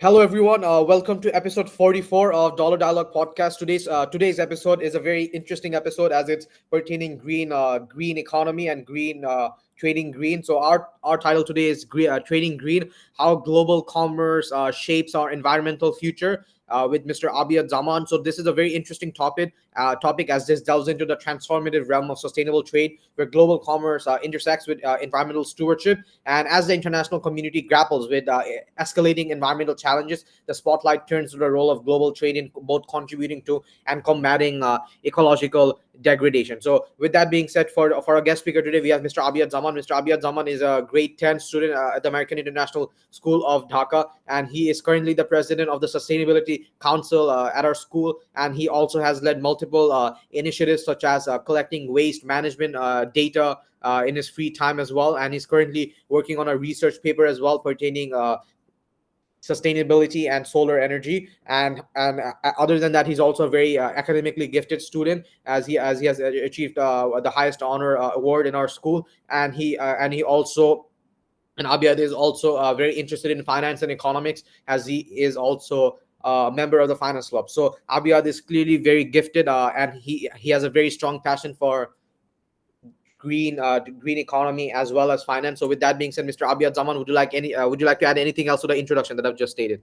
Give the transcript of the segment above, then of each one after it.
Hello, everyone. Welcome to episode 44 of Dollar Dialogue podcast. Today's episode is a very interesting episode as it's pertaining green economy and green trading green. So our title today is trading green: how global commerce shapes our environmental future. With Mr. Abyad Zaman. So this is a very interesting topic as this delves into the transformative realm of sustainable trade, where global commerce intersects with environmental stewardship. And as the international community grapples with escalating environmental challenges, the spotlight turns to the role of global trade in both contributing to and combating ecological degradation. So, with that being said, for our guest speaker today, we have Mr. Abyad Zaman. Mr. Abyad Zaman is a grade 10 student at the American International School of Dhaka, and he is currently the president of the Sustainability Council at our school. And he also has led multiple initiatives such as collecting waste management data in his free time as well. And he's currently working on a research paper as well pertaining sustainability and solar energy. And other than that, he's also a very academically gifted student, as he has achieved the highest honor award in our school. And he also and Abyad is also very interested in finance and economics, as he is also a member of the finance club. So Abyad is clearly very gifted, and he has a very strong passion for green economy as well as finance. So with that being said, Mr. Abyad Zaman, would you like to add anything else to the introduction that I've just stated?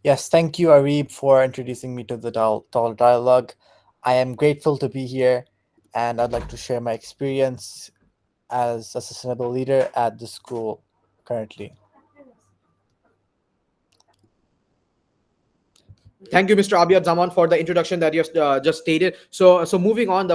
Yes, thank you, Arib, for introducing me to the Tall Dialogue. I am grateful to be here, and I'd like to share my experience as a sustainable leader at the school currently. Thank you, Mr. Abyad Zaman, for the introduction that you just stated. So moving on,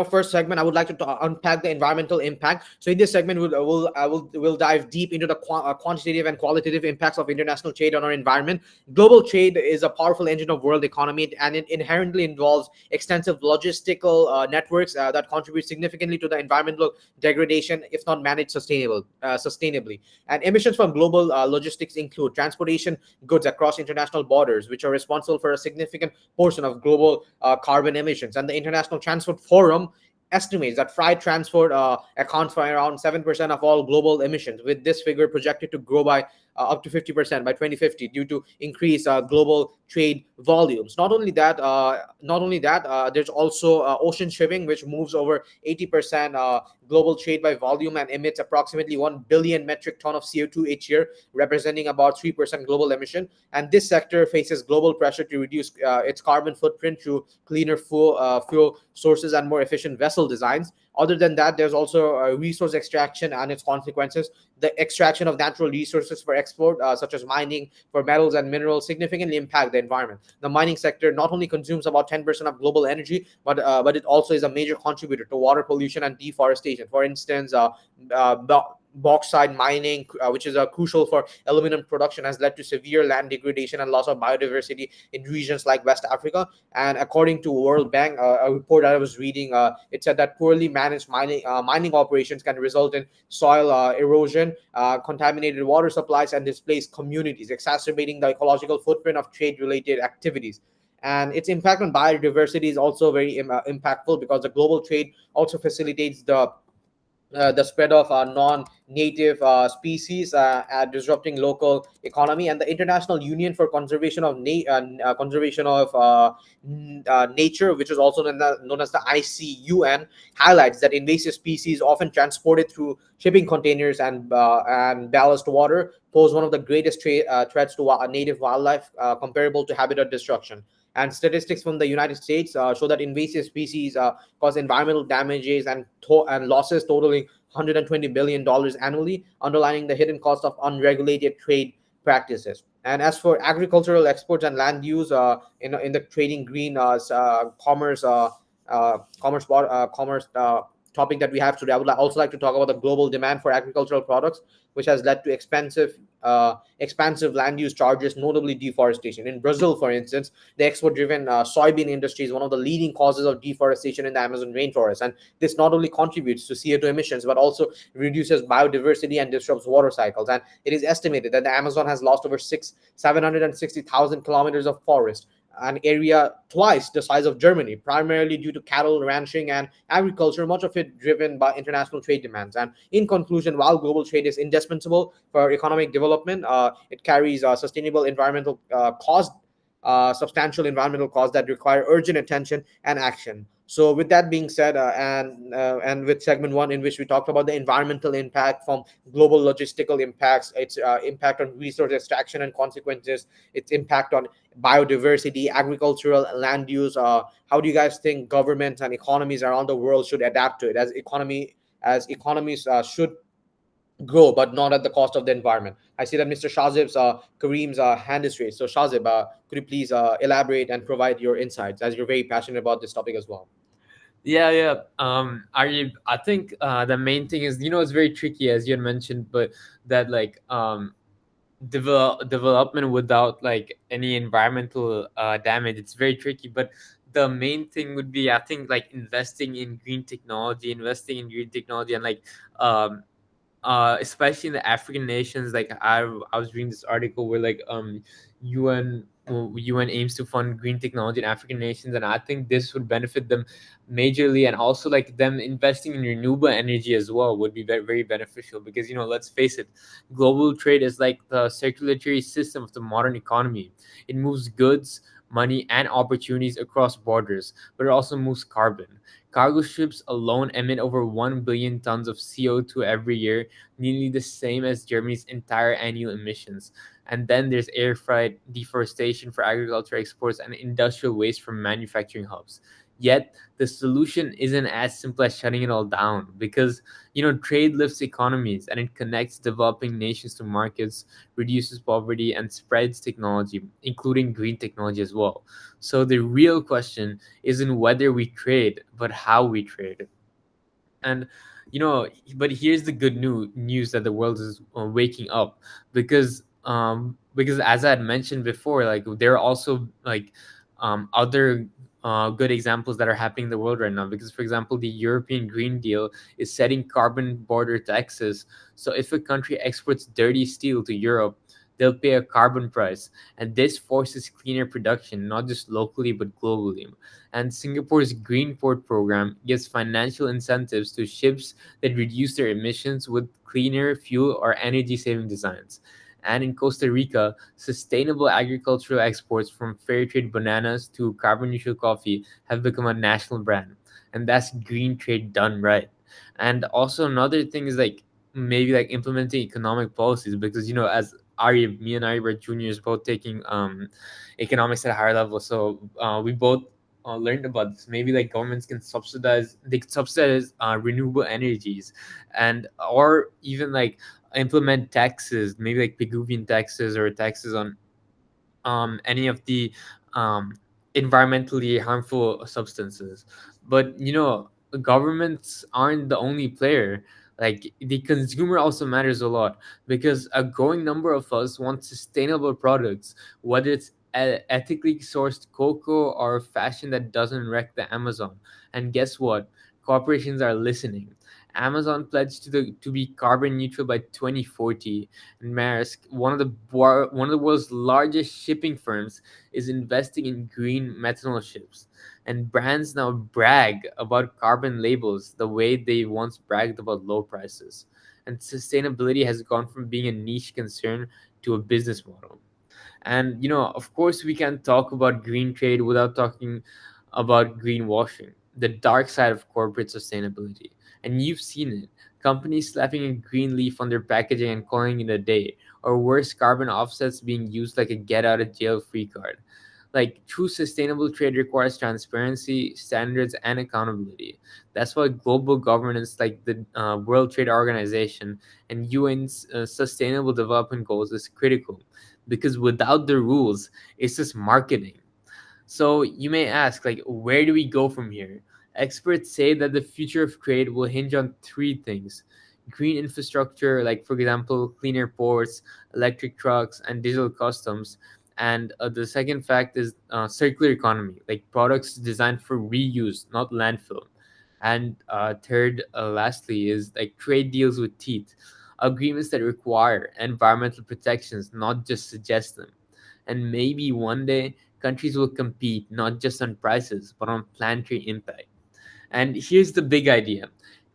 first segment, I would like to unpack the environmental impact. So in this segment, we'll dive deep into the quantitative and qualitative impacts of international trade on our environment. Global trade is a powerful engine of world economy, and it inherently involves extensive logistical networks that contribute significantly to the environmental degradation if not managed sustainably. And emissions from global logistics include transportation goods across international borders, which are responsible for a significant portion of global carbon emissions. And the International Transport Forum estimates that freight transport accounts for around 7% of all global emissions, with this figure projected to grow by up to 50% by 2050 due to increased global trade volumes. Not only that, there's also ocean shipping, which moves over 80% global trade by volume and emits approximately 1 billion metric ton of CO2 each year, representing about 3% global emission. And this sector faces global pressure to reduce its carbon footprint through cleaner fuel sources and more efficient vessel designs. Other than that, there's also resource extraction and its consequences. The extraction of natural resources for export, such as mining for metals and minerals, significantly impact the environment. The mining sector not only consumes about 10% of global energy, but it also is a major contributor to water pollution and deforestation. For instance, bauxite mining, which is crucial for aluminum production, has led to severe land degradation and loss of biodiversity in regions like West Africa. And according to World Bank, a report that I was reading, it said that poorly managed mining operations can result in soil erosion, contaminated water supplies, and displaced communities, exacerbating the ecological footprint of trade-related activities. And its impact on biodiversity is also very impactful, because the global trade also facilitates the spread of non-native species, disrupting local economy. And the International Union for Conservation of Nature, which is also known as the ICUN, highlights that invasive species, often transported through shipping containers and ballast water, pose one of the greatest threats to native wildlife, comparable to habitat destruction. And statistics from the United States show that invasive species cause environmental damages and losses totaling $120 billion annually, underlining the hidden cost of unregulated trade practices. And as for agricultural exports and land use, in the trading green commerce topic that we have today, I would also like to talk about the global demand for agricultural products, which has led to expansive land use charges, notably deforestation. In Brazil, for instance, the export-driven soybean industry is one of the leading causes of deforestation in the Amazon rainforest, and this not only contributes to CO2 emissions but also reduces biodiversity and disrupts water cycles. And it is estimated that the Amazon has lost over 760,000 kilometers of forest, an area twice the size of Germany, primarily due to cattle ranching and agriculture, much of it driven by international trade demands. And in conclusion, while global trade is indispensable for economic development, it carries sustainable environmental costs, substantial environmental costs that require urgent attention and action. So, with that being said, and with segment one, in which we talked about the environmental impact from global logistical impacts, its impact on resource extraction and consequences, its impact on biodiversity, agricultural land use. How do you guys think governments and economies around the world should adapt to it, as economies should grow, but not at the cost of the environment? I see that Mr. Shazib's Kareem's hand is raised. So Shazib, could you please elaborate and provide your insights, as you're very passionate about this topic as well? Yeah. I think the main thing is, it's very tricky, as you had mentioned, but that like development without like any environmental damage, it's very tricky. But the main thing would be, I think, like investing in green technology, and like especially in the African nations. Like I was reading this article where like UN aims to fund green technology in African nations, and I think this would benefit them majorly. And also like them investing in renewable energy as well would be very, very beneficial, because let's face it, global trade is like the circulatory system of the modern economy. It moves goods, money, and opportunities across borders, but it also moves carbon. Cargo ships alone emit over 1 billion tons of CO2 every year, nearly the same as Germany's entire annual emissions. And then there's air freight, deforestation for agriculture exports, and industrial waste from manufacturing hubs. Yet, the solution isn't as simple as shutting it all down, because trade lifts economies, and it connects developing nations to markets, reduces poverty, and spreads technology, including green technology as well. So the real question isn't whether we trade, but how we trade. And but here's the good news that the world is waking up, because as I had mentioned before, like there are also like other good examples that are happening in the world right now. Because, for example, the European Green Deal is setting carbon border taxes. So if a country exports dirty steel to Europe, they'll pay a carbon price, and this forces cleaner production, not just locally but globally. And Singapore's Green Port program gives financial incentives to ships that reduce their emissions with cleaner fuel or energy saving designs. And in Costa Rica, sustainable agricultural exports, from fair trade bananas to carbon neutral coffee, have become a national brand. And that's green trade done right. And also, another thing is like maybe like implementing economic policies, because as Ari, me and Ari were juniors, both taking economics at a higher level. So we both learned about this. Maybe like governments can subsidize renewable energies, and or even like implement taxes, maybe like Piguvian taxes, or taxes on any of the um, environmentally harmful substances. But governments aren't the only player. Like the consumer also matters a lot, because a growing number of us want sustainable products, whether it's ethically sourced cocoa or fashion that doesn't wreck the Amazon. And guess what? Corporations are listening. Amazon pledged to be carbon neutral by 2040, and Maersk, one of the world's largest shipping firms, is investing in green methanol ships. And brands now brag about carbon labels the way they once bragged about low prices. And sustainability has gone from being a niche concern to a business model. And of course, we can't talk about green trade without talking about greenwashing, the dark side of corporate sustainability. And you've seen it. Companies slapping a green leaf on their packaging and calling it a day, or worse, carbon offsets being used like a get out of jail free card. Like, true sustainable trade requires transparency, standards, and accountability. That's why global governance like the World Trade Organization and UN's Sustainable Development Goals is critical, because without the rules, it's just marketing. So you may ask, like, where do we go from here? Experts say that the future of trade will hinge on three things: green infrastructure, like, for example, cleaner ports, electric trucks, and digital customs. And the second fact is circular economy, like products designed for reuse, not landfill. And third, lastly, is like trade deals with teeth, agreements that require environmental protections, not just suggest them. And maybe one day countries will compete not just on prices, but on planetary impact. And here's the big idea: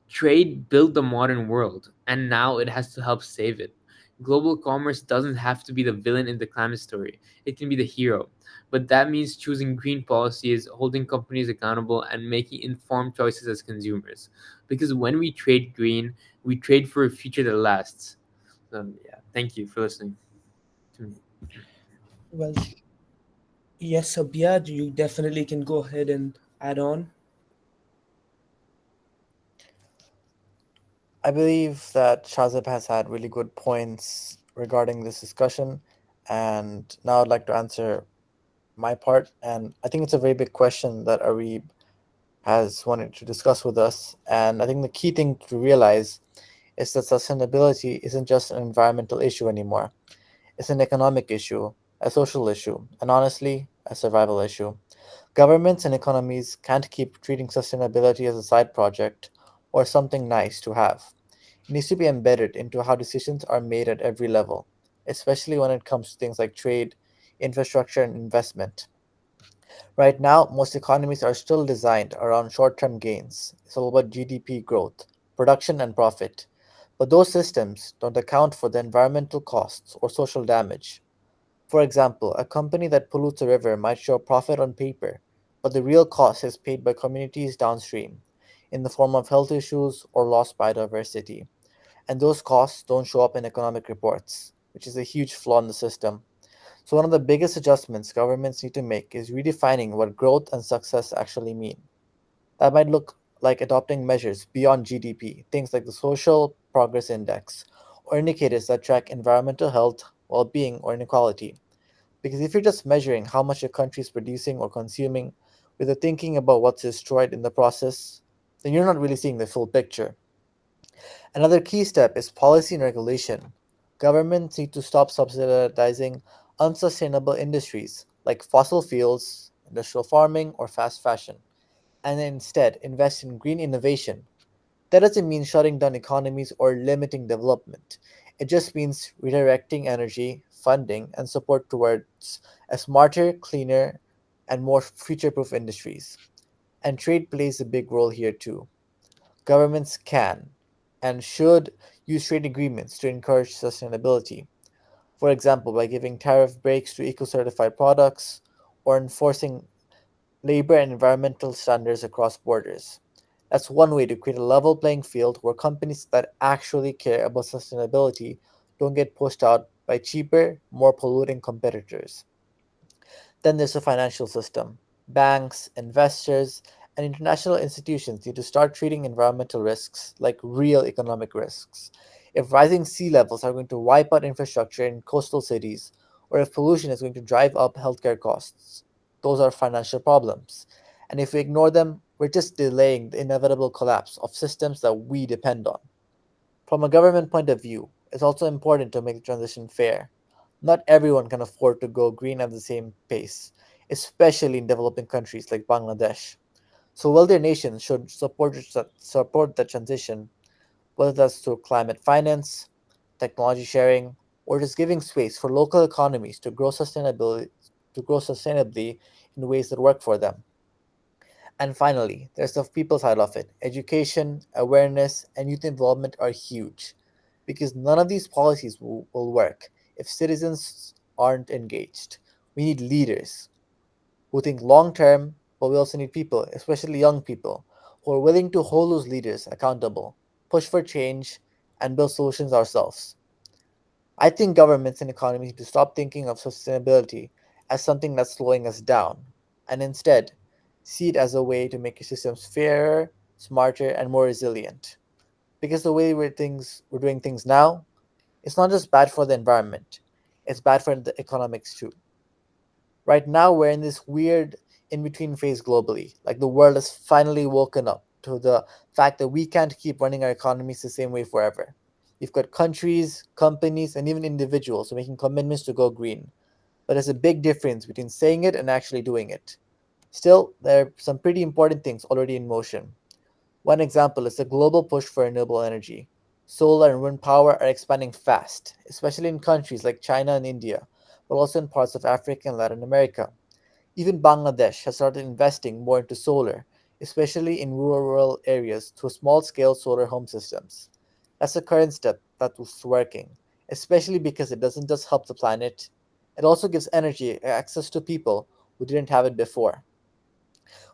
trade built the modern world, and now it has to help save it. Global commerce doesn't have to be the villain in the climate story, it can be the hero. But that means choosing green policies, holding companies accountable, and making informed choices as consumers. Because when we trade green, we trade for a future that lasts. Yeah, thank you for listening to me. Well, yes, Abyad, you definitely can go ahead and add on. I believe that Shazib has had really good points regarding this discussion, and now I'd like to answer my part. And I think it's a very big question that Arib has wanted to discuss with us. And I think the key thing to realize is that sustainability isn't just an environmental issue anymore. It's an economic issue, a social issue, and honestly, a survival issue. Governments and economies can't keep treating sustainability as a side project or something nice to have. It needs to be embedded into how decisions are made at every level, especially when it comes to things like trade, infrastructure, and investment. Right now, most economies are still designed around short term gains. It's all about GDP growth, production, and profit. But those systems don't account for the environmental costs or social damage. For example, a company that pollutes a river might show a profit on paper, but the real cost is paid by communities downstream in the form of health issues or lost biodiversity. And those costs don't show up in economic reports, which is a huge flaw in the system. So, one of the biggest adjustments governments need to make is redefining what growth and success actually mean. That might look like adopting measures beyond GDP, things like the Social Progress Index, or indicators that track environmental health, well being, or inequality. Because if you're just measuring how much a country is producing or consuming without thinking about what's destroyed in the process, then you're not really seeing the full picture. Another key step is policy and regulation. Governments need to stop subsidizing unsustainable industries like fossil fuels, industrial farming, or fast fashion, and instead invest in green innovation. That doesn't mean shutting down economies or limiting development. It just means redirecting energy, funding, and support towards a smarter, cleaner, and more future proof industries. And trade plays a big role here too. Governments can and should use trade agreements to encourage sustainability. For example, by giving tariff breaks to eco certified products or enforcing labor and environmental standards across borders. That's one way to create a level playing field where companies that actually care about sustainability don't get pushed out by cheaper, more polluting competitors. Then there's the financial system. Banks, investors, and international institutions need to start treating environmental risks like real economic risks. If rising sea levels are going to wipe out infrastructure in coastal cities, or if pollution is going to drive up healthcare costs, those are financial problems. And if we ignore them, we're just delaying the inevitable collapse of systems that we depend on. From a government point of view, it's also important to make the transition fair. Not everyone can afford to go green at the same pace, especially in developing countries like Bangladesh. So wealthier nations should support the transition, whether that's through climate finance, technology sharing, or just giving space for local economies to grow sustainably in ways that work for them. And finally, there's the people side of it. Education, awareness, and youth involvement are huge because none of these policies will work if citizens aren't engaged. We need leaders who think long term, but we also need people, especially young people, who are willing to hold those leaders accountable, push for change, and build solutions ourselves. I think governments and economies need to stop thinking of sustainability as something that's slowing us down, and instead see it as a way to make your systems fairer, smarter, and more resilient. Because the way we're doing things now, it's not just bad for the environment, it's bad for the economics too. Right now, we're in this weird in between phase globally. Like the world has finally woken up to the fact that we can't keep running our economies the same way forever. You've got countries, companies, and even individuals making commitments to go green. But there's a big difference between saying it and actually doing it. Still, there are some pretty important things already in motion. One example is the global push for renewable energy. Solar and wind power are expanding fast, especially in countries like China and India, but also in parts of Africa and Latin America. Even Bangladesh has started investing more into solar, especially in rural areas through small scale solar home systems. That's a current step that was working, especially because it doesn't just help the planet, it also gives energy access to people who didn't have it before.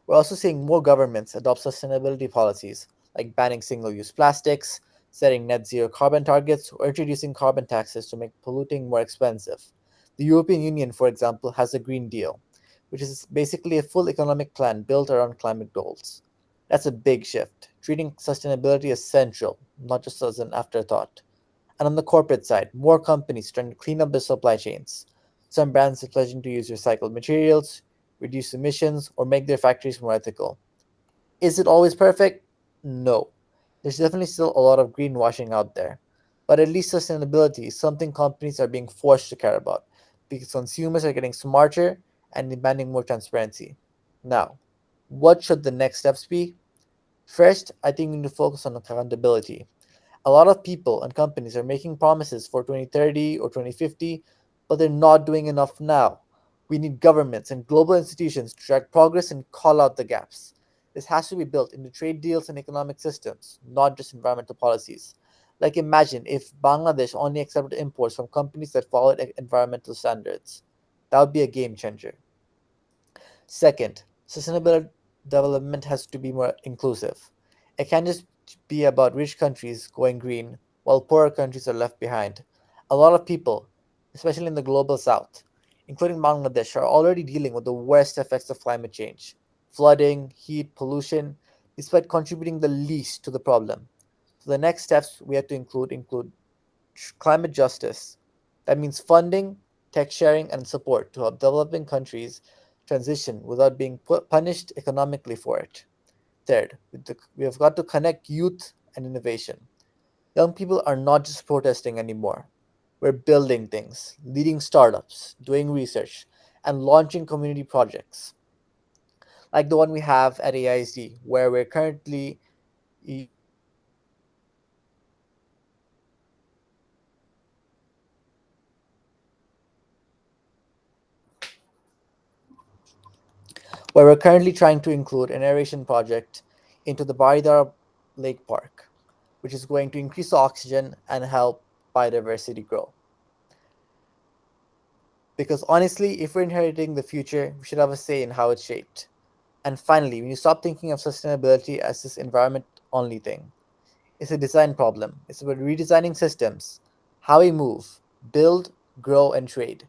We're also seeing more governments adopt sustainability policies, like banning single use plastics, setting net zero carbon targets, or introducing carbon taxes to make polluting more expensive. The European Union, for example, has a Green Deal, which is basically a full economic plan built around climate goals. That's a big shift, treating sustainability as central, not just as an afterthought. And on the corporate side, more companies trying to clean up their supply chains. Some brands are pledging to use recycled materials, reduce emissions, or make their factories more ethical. Is it always perfect? No. There's definitely still a lot of greenwashing out there. But at least sustainability is something companies are being forced to care about because consumers are getting smarter and demanding more transparency. Now, what should the next steps be? First, I think we need to focus on accountability. A lot of people and companies are making promises for 2030 or 2050, but they're not doing enough now. We need governments and global institutions to track progress and call out the gaps. This has to be built into trade deals and economic systems, not just environmental policies. Like imagine if Bangladesh only accepted imports from companies that followed environmental standards. That would be a game changer. Second, sustainable development has to be more inclusive. It can't just be about rich countries going green while poorer countries are left behind. A lot of people, especially in the global south, including Bangladesh, are already dealing with the worst effects of climate change flooding, heat, pollution, despite contributing the least to the problem. So the next steps we have to include climate justice. That means funding, tech sharing, and support to help developing countries transition without being punished economically for it. Third, we have got to connect youth and innovation. Young people are not just protesting anymore. We're building things, leading startups, doing research, and launching community projects like the one we have at AISD, where we're currently trying to include an aeration project into the Baridara Lake Park, which is going to increase the oxygen and help biodiversity grow. Because honestly, if we're inheriting the future, we should have a say in how it's shaped. And finally, when you stop thinking of sustainability as this environment only thing, it's a design problem. It's about redesigning systems, how we move, build, grow, and trade.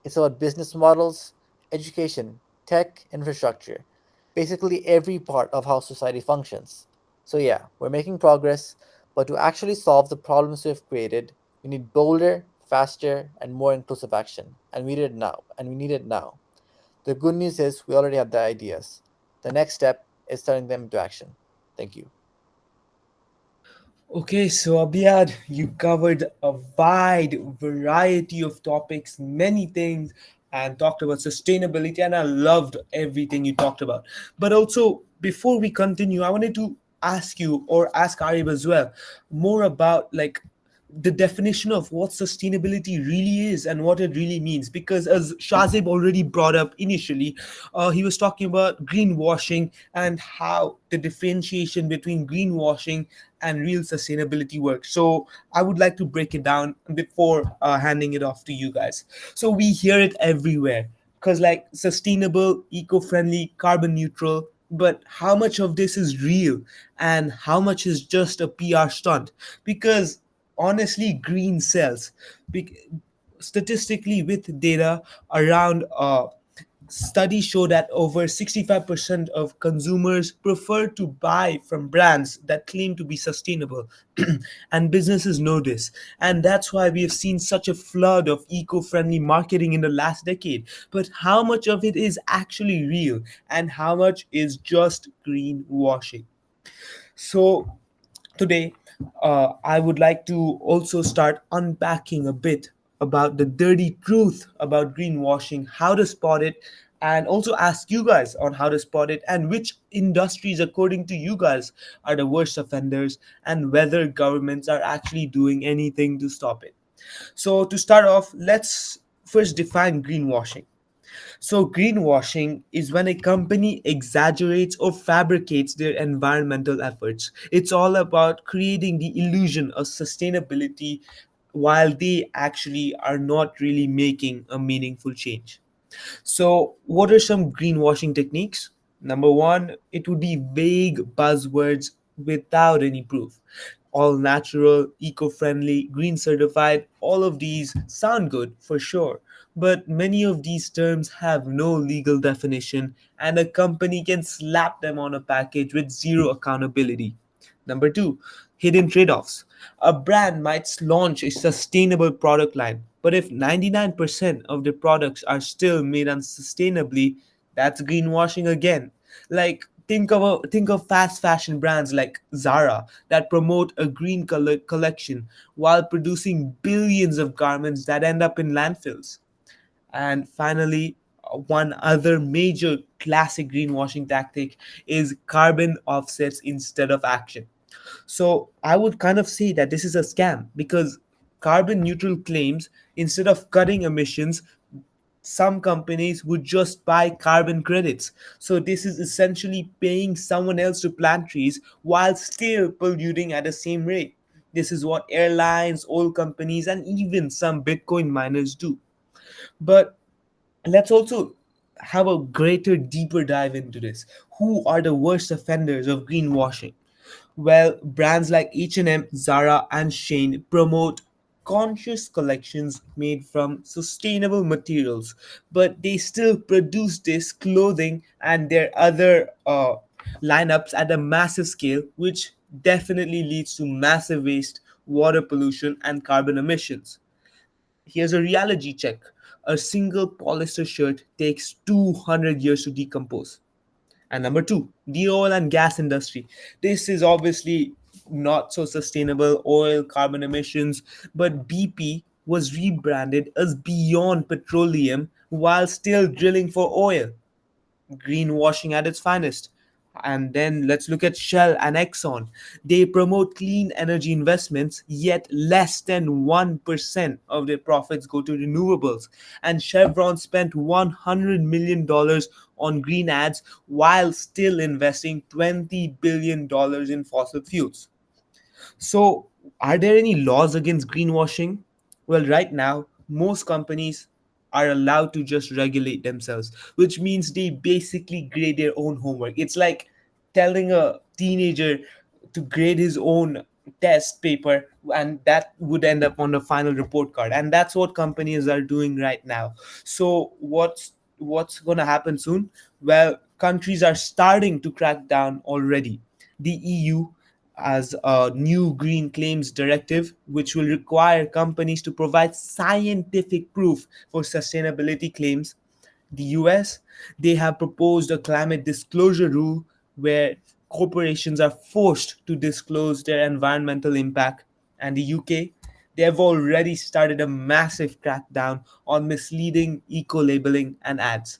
It's about business models, education, tech, infrastructure, basically every part of how society functions. So, yeah, we're making progress, but to actually solve the problems we've created, we need bolder, faster, and more inclusive action. And we need it now. And we need it now. The good news is we already have the ideas. The next step is turning them into action. Thank you. Okay, so Abyad, you covered a wide variety of topics, many things, and talked about sustainability, and I loved everything you talked about. But also, before we continue, I wanted to ask you or ask Arib as well more about like the definition of what sustainability really is and what it really means, because as Shazib already brought up initially, he was talking about greenwashing and how the differentiation between greenwashing and real sustainability works. So I would like to break it down before handing it off to you guys. So we hear it everywhere, because like sustainable, eco-friendly, carbon neutral, but how much of this is real and how much is just a PR stunt? Because honestly, green sells. Statistically, with data around studies show that over 65% of consumers prefer to buy from brands that claim to be sustainable. And businesses know this, and that's why we have seen such a flood of eco-friendly marketing in the last decade. But how much of it is actually real and how much is just greenwashing? So today, I would like to also start unpacking a bit about the dirty truth about greenwashing, how to spot it, and also ask you guys on how to spot it and which industries, according to you guys, are the worst offenders and whether governments are actually doing anything to stop it. So, to start off, let's first define greenwashing. So, greenwashing is when a company exaggerates or fabricates their environmental efforts. It's all about creating the illusion of sustainability while they actually are not really making a meaningful change. So, what are some greenwashing techniques? Number one, it would be vague buzzwords without any proof. All natural, eco friendly, green certified, all of these sound good for sure. But many of these terms have no legal definition, and a company can slap them on a package with zero accountability. Number two, hidden trade offs. A brand might launch a sustainable product line, but if 99% of the products are still made unsustainably, that's greenwashing again. Like think of fast fashion brands like Zara that promote a green collection while producing billions of garments that end up in landfills. And finally, one other major classic greenwashing tactic is carbon offsets instead of action. So I would kind of say that this is a scam because carbon neutral claims, instead of cutting emissions, some companies would just buy carbon credits. So this is essentially paying someone else to plant trees while still polluting at the same rate. This is what airlines, oil companies, and even some Bitcoin miners do. But let's also have a greater, deeper dive into this. Who are the worst offenders of greenwashing? Well, brands like H&M, Zara, and Shane promote conscious collections made from sustainable materials, but they still produce this clothing and their other lineups at a massive scale, which definitely leads to massive waste, water pollution, and carbon emissions. Here's a reality check. A single polyester shirt takes 200 years to decompose. And number two, the oil and gas industry. This is obviously not so sustainable, oil, carbon emissions, but BP was rebranded as Beyond Petroleum while still drilling for oil, greenwashing at its finest. And then let's look at Shell and Exxon. They promote clean energy investments, yet less than 1% of their profits go to renewables. And Chevron spent $100 million on green ads while still investing $20 billion in fossil fuels. So, are there any laws against greenwashing? Well, right now, most companies are allowed to just regulate themselves, which means they basically grade their own homework. It's like telling a teenager to grade his own test paper, and that would end up on the final report card. And that's what companies are doing right now. So, what's going to happen soon? Well, countries are starting to crack down already. The EU as a new green claims directive, which will require companies to provide scientific proof for sustainability claims. The US, they have proposed a climate disclosure rule where corporations are forced to disclose their environmental impact. And the UK, they have already started a massive crackdown on misleading eco labeling and ads.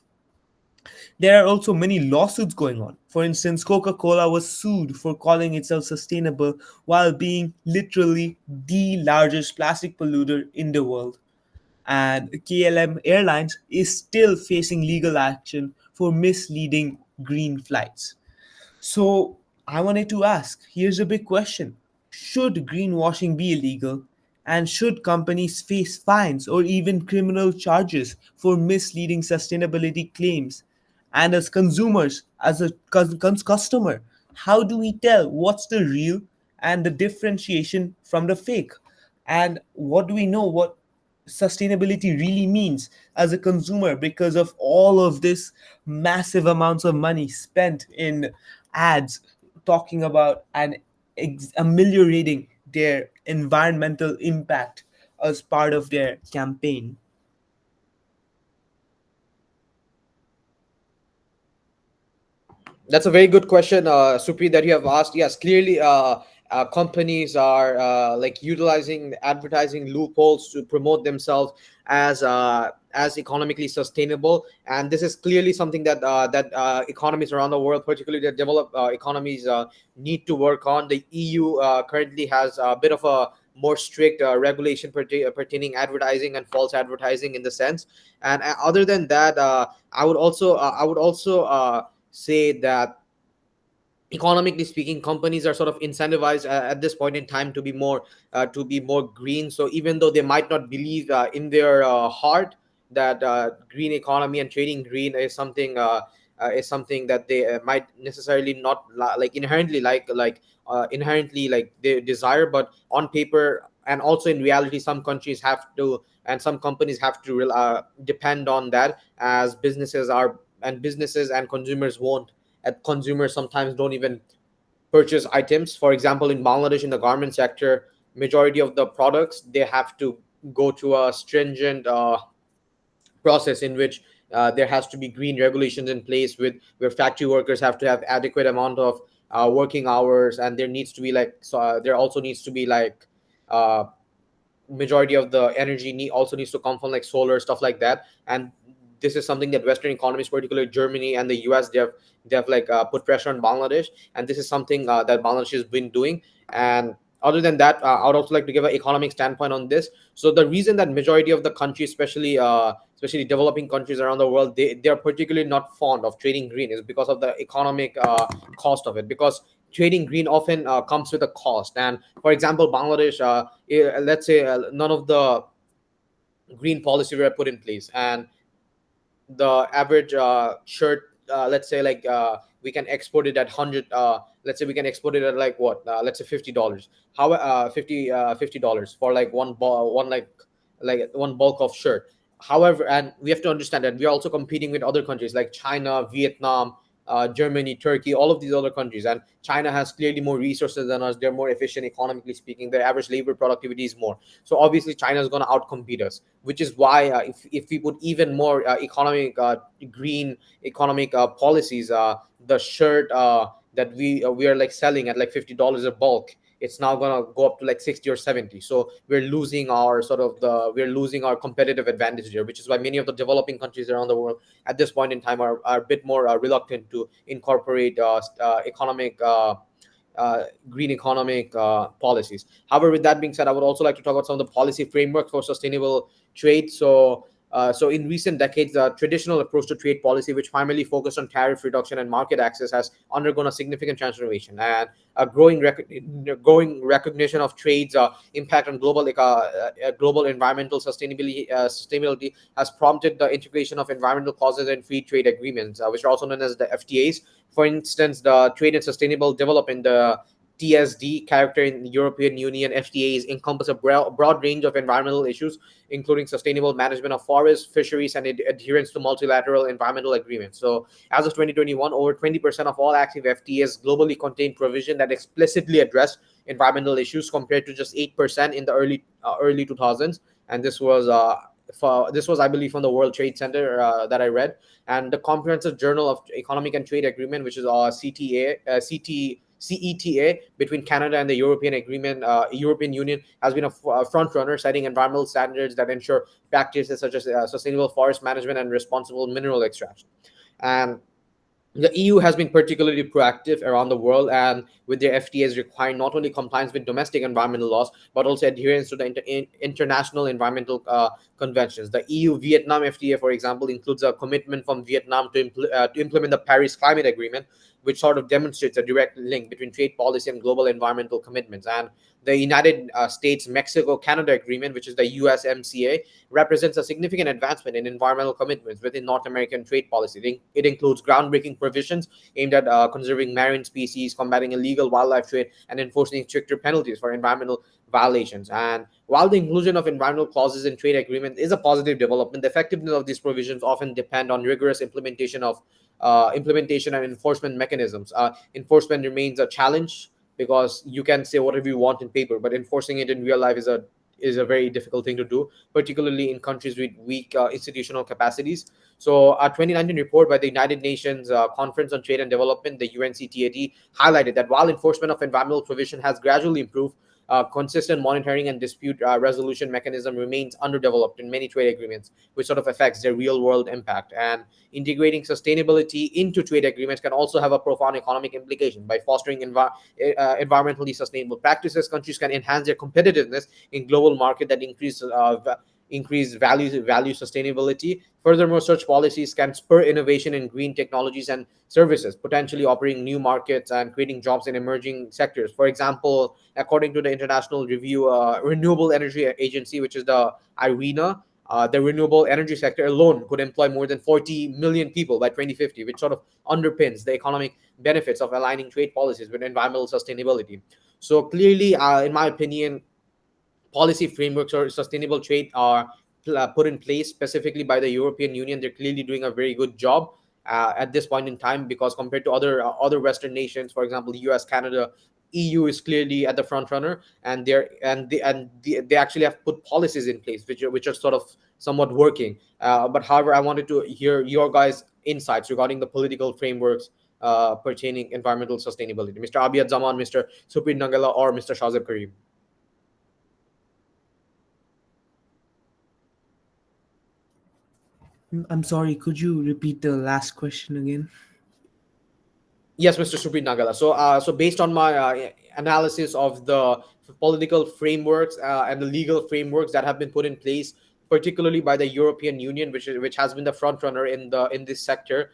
There are also many lawsuits going on. For instance, Coca Cola was sued for calling itself sustainable while being literally the largest plastic polluter in the world. And KLM Airlines is still facing legal action for misleading green flights. So I wanted to ask, here's a big question. Should greenwashing be illegal? And should companies face fines or even criminal charges for misleading sustainability claims? And as consumers, as a customer, how do we tell what's the real and the differentiation from the fake? And what do we know what sustainability really means as a consumer because of all of this massive amounts of money spent in ads talking about and ameliorating their environmental impact as part of their campaign? That's a very good question, Supri, that you have asked. Yes, clearly, companies are like utilizing advertising loopholes to promote themselves as economically sustainable, and this is clearly something that economies around the world, particularly the developed economies, need to work on. The EU currently has a bit of a more strict regulation pertaining advertising and false advertising in the sense. And other than that, I would also say that economically speaking, companies are sort of incentivized at this point in time to be more green. So even though they might not believe in their heart that green economy and trading green is something that they might necessarily not like inherently inherently like they desire, but on paper and also in reality, some countries have to and some companies have to depend on that, as businesses and consumers won't and consumers sometimes don't even purchase items. For example, in Bangladesh, in the garment sector, majority of the products they have to go to a stringent process in which there has to be green regulations in place with where factory workers have to have adequate amount of working hours, and there needs to be there also needs to be uh, majority of the energy also needs to come from like solar stuff like that. And this is something that Western economies, particularly Germany and the US, they have put pressure on Bangladesh, and this is something that Bangladesh has been doing. And other than that, I would also like to give an economic standpoint on this. So the reason that majority of the countries, especially developing countries around the world, they are particularly not fond of trading green is because of the economic cost of it. Because trading green often comes with a cost. And for example, Bangladesh, let's say none of the green policy were put in place, and the average shirt, let's say we can export it at 100, let's say we can export it at like what, let's say $50. How $50 for like one bulk of shirt. However, and we have to understand that we are also competing with other countries like China, Vietnam, Germany, Turkey, all of these other countries. And China has clearly more resources than us. They're more efficient economically speaking. Their average labor productivity is more. So obviously, China is going to outcompete us, which is why if we put even more green economic policies, the shirt that we are like selling at like $50 a bulk, it's now gonna go up to like 60 or 70. So we're losing our competitive advantage here, which is why many of the developing countries around the world at this point in time are a bit more reluctant to incorporate economic green economic policies. However, with that being said, I would also like to talk about some of the policy framework for sustainable trade. So in recent decades, the traditional approach to trade policy, which primarily focused on tariff reduction and market access, has undergone a significant transformation. And a growing recognition of trade's impact on global environmental sustainability has prompted the integration of environmental clauses in free trade agreements, which are also known as the FTAs. For instance, the Trade and Sustainable Development, the TSD character in the European Union FTAs encompass a broad range of environmental issues, including sustainable management of forests, fisheries, and adherence to multilateral environmental agreements. So, as of 2021, over 20% of all active FTAs globally contain provision that explicitly address environmental issues, compared to just 8% in the early 2000s. And this was, I believe, from the World Trade Center that I read. And the Comprehensive Journal of Economic and Trade Agreement, which is CETA, between Canada and the European Union, has been a front runner, setting environmental standards that ensure practices such as sustainable forest management and responsible mineral extraction. And the EU has been particularly proactive around the world, and with their FTAs requiring not only compliance with domestic environmental laws but also adherence to the international environmental conventions. The EU-Vietnam FTA, for example, includes a commitment from Vietnam to implement the Paris Climate Agreement, which sort of demonstrates a direct link between trade policy and global environmental commitments. And the United States-Mexico-Canada Agreement, which is the USMCA, represents a significant advancement in environmental commitments within North American trade policy. It includes groundbreaking provisions aimed at conserving marine species, combating illegal wildlife trade, and enforcing stricter penalties for environmental violations. And while the inclusion of environmental clauses in trade agreement is a positive development, the effectiveness of these provisions often depend on rigorous implementation and enforcement mechanisms. Enforcement remains a challenge, because you can say whatever you want in paper, but enforcing it in real life is a very difficult thing to do, particularly in countries with weak institutional capacities. So, a 2019 report by the United Nations Conference on Trade and Development, the UNCTAD, highlighted that while enforcement of environmental provision has gradually improved, consistent monitoring and dispute resolution mechanism remains underdeveloped in many trade agreements, which sort of affects their real world impact. And integrating sustainability into trade agreements can also have a profound economic implication. By fostering environmentally sustainable practices, countries can enhance their competitiveness in global market that increase value sustainability. Furthermore, such policies can spur innovation in green technologies and services, potentially offering new markets and creating jobs in emerging sectors. For example, according to the International Review Renewable Energy Agency, which is the IRENA, the renewable energy sector alone could employ more than 40 million people by 2050, which sort of underpins the economic benefits of aligning trade policies with environmental sustainability. So clearly, in my opinion, policy frameworks or sustainable trade are put in place specifically by the European Union. They're clearly doing a very good job at this point in time, because compared to other Western nations, for example, US, Canada, EU is clearly at the front runner, and they actually have put policies in place which are sort of somewhat working. But however, I wanted to hear your guys' insights regarding the political frameworks pertaining environmental sustainability. Mr. Abyad Zaman, Mr. Supir Nagala, or Mr. Shazib Karim. I'm sorry, could you repeat the last question again? Yes, Mr. Supri Nagala. So based on my analysis of the political frameworks and the legal frameworks that have been put in place, particularly by the European Union, which has been the front runner in this sector,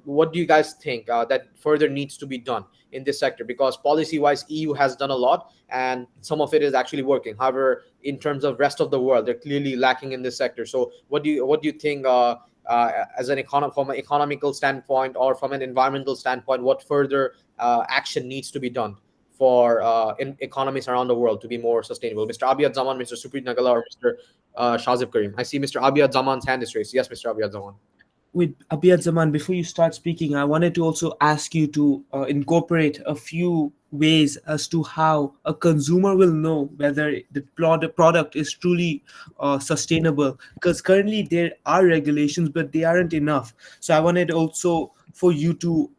what do you guys think that further needs to be done in this sector? Because policy-wise, EU has done a lot, and some of it is actually working. However, in terms of rest of the world, they're clearly lacking in this sector. So what do you think? As from an economical standpoint or from an environmental standpoint, what further action needs to be done for economies around the world to be more sustainable? Mr. Abyad Zaman, Mr. Suprit Nagala, or Mr. Shazib Karim? I see Mr. Abyad Zaman's hand is raised. Yes, Mr. Abyad Zaman. With Abiyad Zaman, before you start speaking, I wanted to also ask you to incorporate a few ways as to how a consumer will know whether the product is truly sustainable. Because currently there are regulations, but they aren't enough. So I wanted also for you to,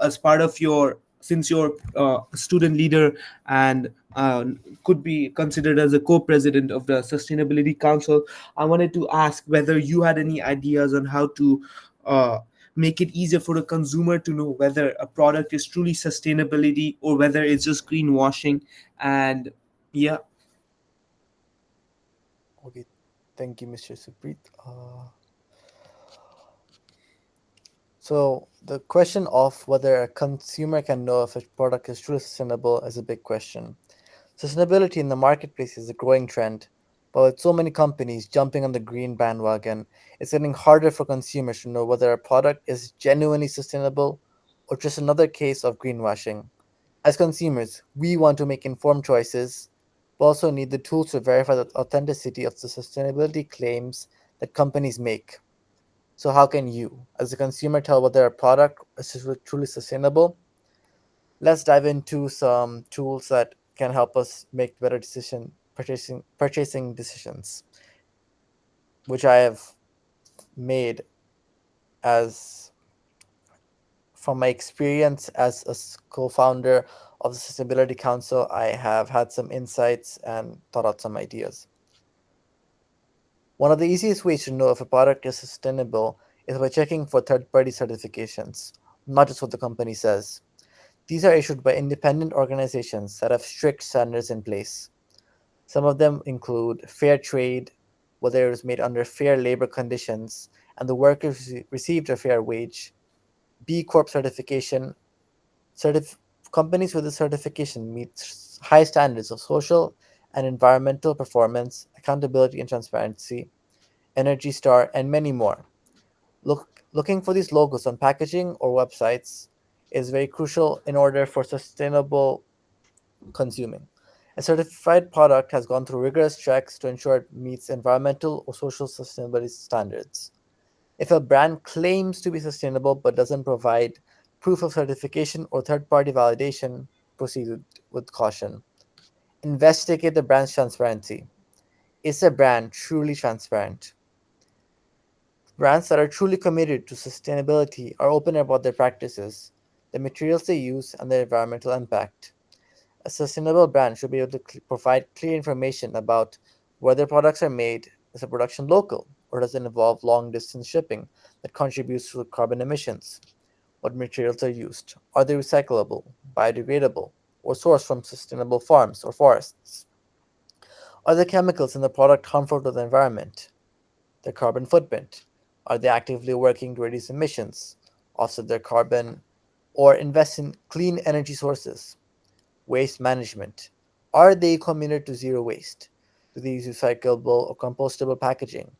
as part of your, since you're a student leader and could be considered as a co-president of the Sustainability Council, I wanted to ask whether you had any ideas on how to uh, make it easier for the consumer to know whether a product is truly sustainability or whether it's just greenwashing. And yeah. Okay, thank you, Mr. Suprit. So the question of whether a consumer can know if a product is truly sustainable is a big question. Sustainability in the marketplace is a growing trend, but with so many companies jumping on the green bandwagon, it's getting harder for consumers to know whether a product is genuinely sustainable or just another case of greenwashing. As consumers, we want to make informed choices, but also need the tools to verify the authenticity of the sustainability claims that companies make. So, how can you, as a consumer, tell whether a product is truly sustainable? Let's dive into some tools that can help us make better purchasing decisions, which I have made as from my experience as a co-founder of the Sustainability Council. I have had some insights and thought out some ideas. One of the easiest ways to know if a product is sustainable is by checking for third-party certifications, not just what the company says. These are issued by independent organizations that have strict standards in place. Some of them include fair trade, whether it was made under fair labor conditions and the workers received a fair wage, B Corp certification. Certif- Companies with this certification meet high standards of social and environmental performance, accountability and transparency, Energy Star, and many more. Looking for these logos on packaging or websites is very crucial in order for sustainable consuming. A certified product has gone through rigorous checks to ensure it meets environmental or social sustainability standards. If a brand claims to be sustainable but doesn't provide proof of certification or third party validation, proceed with caution. Investigate the brand's transparency. Is the brand truly transparent? Brands that are truly committed to sustainability are open about their practices, the materials they use, and their environmental impact. A sustainable brand should be able to provide clear information about where their products are made. Is the production local, or does it involve long distance shipping that contributes to carbon emissions? What materials are used? Are they recyclable, biodegradable, or sourced from sustainable farms or forests? Are the chemicals in the product harmful to the environment? Their carbon footprint? Are they actively working to reduce emissions, offset their carbon, or invest in clean energy sources? Waste management. Are they committed to zero waste? Do they use recyclable or compostable packaging?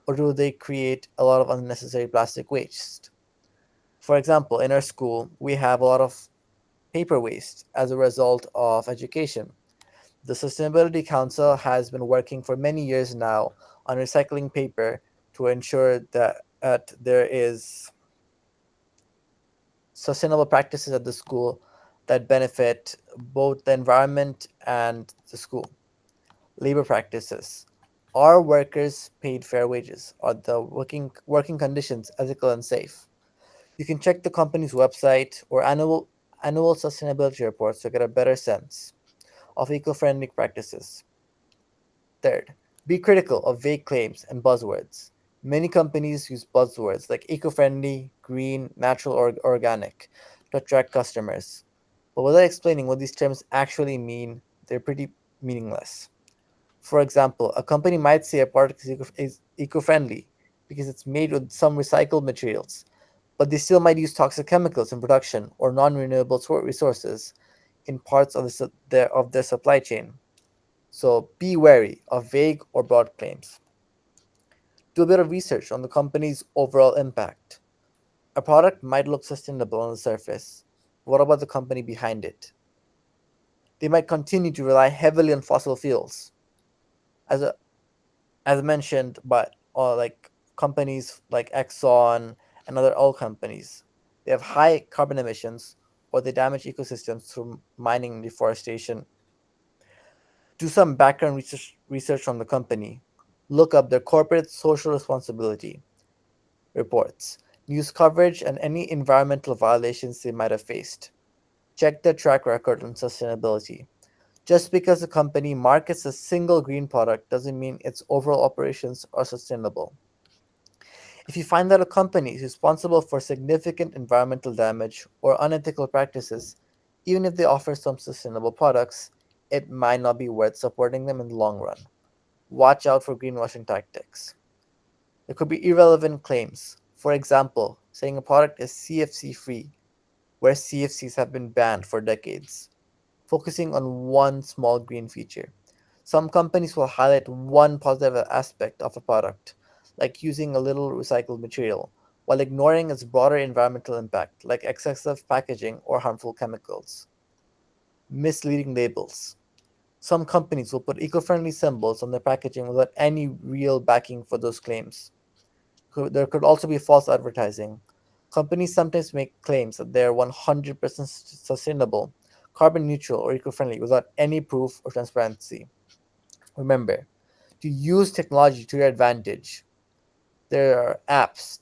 Or do they create a lot of unnecessary plastic waste? For example, in our school, we have a lot of paper waste as a result of education. The Sustainability Council has been working for many years now on recycling paper to ensure that there is sustainable practices at the school that benefit both the environment and the school. Labor practices. Are workers paid fair wages? Are the working conditions ethical and safe? You can check the company's website or annual sustainability reports to get a better sense of eco-friendly practices. Third, be critical of vague claims and buzzwords. Many companies use buzzwords like eco-friendly, green, natural, or organic to attract customers. But without explaining what these terms actually mean, they're pretty meaningless. For example, a company might say a product is eco-friendly because it's made with some recycled materials, but they still might use toxic chemicals in production or non-renewable resources in parts of, of their supply chain. So be wary of vague or broad claims. Do a bit of research on the company's overall impact. A product might look sustainable on the surface. What about the company behind it? They might continue to rely heavily on fossil fuels, as a, as mentioned, but or like companies like Exxon and other oil companies. They have high carbon emissions, or they damage ecosystems through mining and deforestation. Do some background research on the company. Look up their corporate social responsibility reports, news coverage, and any environmental violations they might have faced. Check their track record on sustainability. Just because a company markets a single green product doesn't mean its overall operations are sustainable. If you find that a company is responsible for significant environmental damage or unethical practices, even if they offer some sustainable products, it might not be worth supporting them in the long run. Watch out for greenwashing tactics. There could be irrelevant claims. For example, saying a product is CFC free, where CFCs have been banned for decades, focusing on one small green feature. Some companies will highlight one positive aspect of a product, like using a little recycled material, while ignoring its broader environmental impact, like excessive packaging or harmful chemicals. Misleading labels. Some companies will put eco friendly symbols on their packaging without any real backing for those claims. There could also be false advertising. Companies sometimes make claims that they are 100% sustainable, carbon neutral, or eco friendly without any proof or transparency. Remember, to use technology to your advantage, there are apps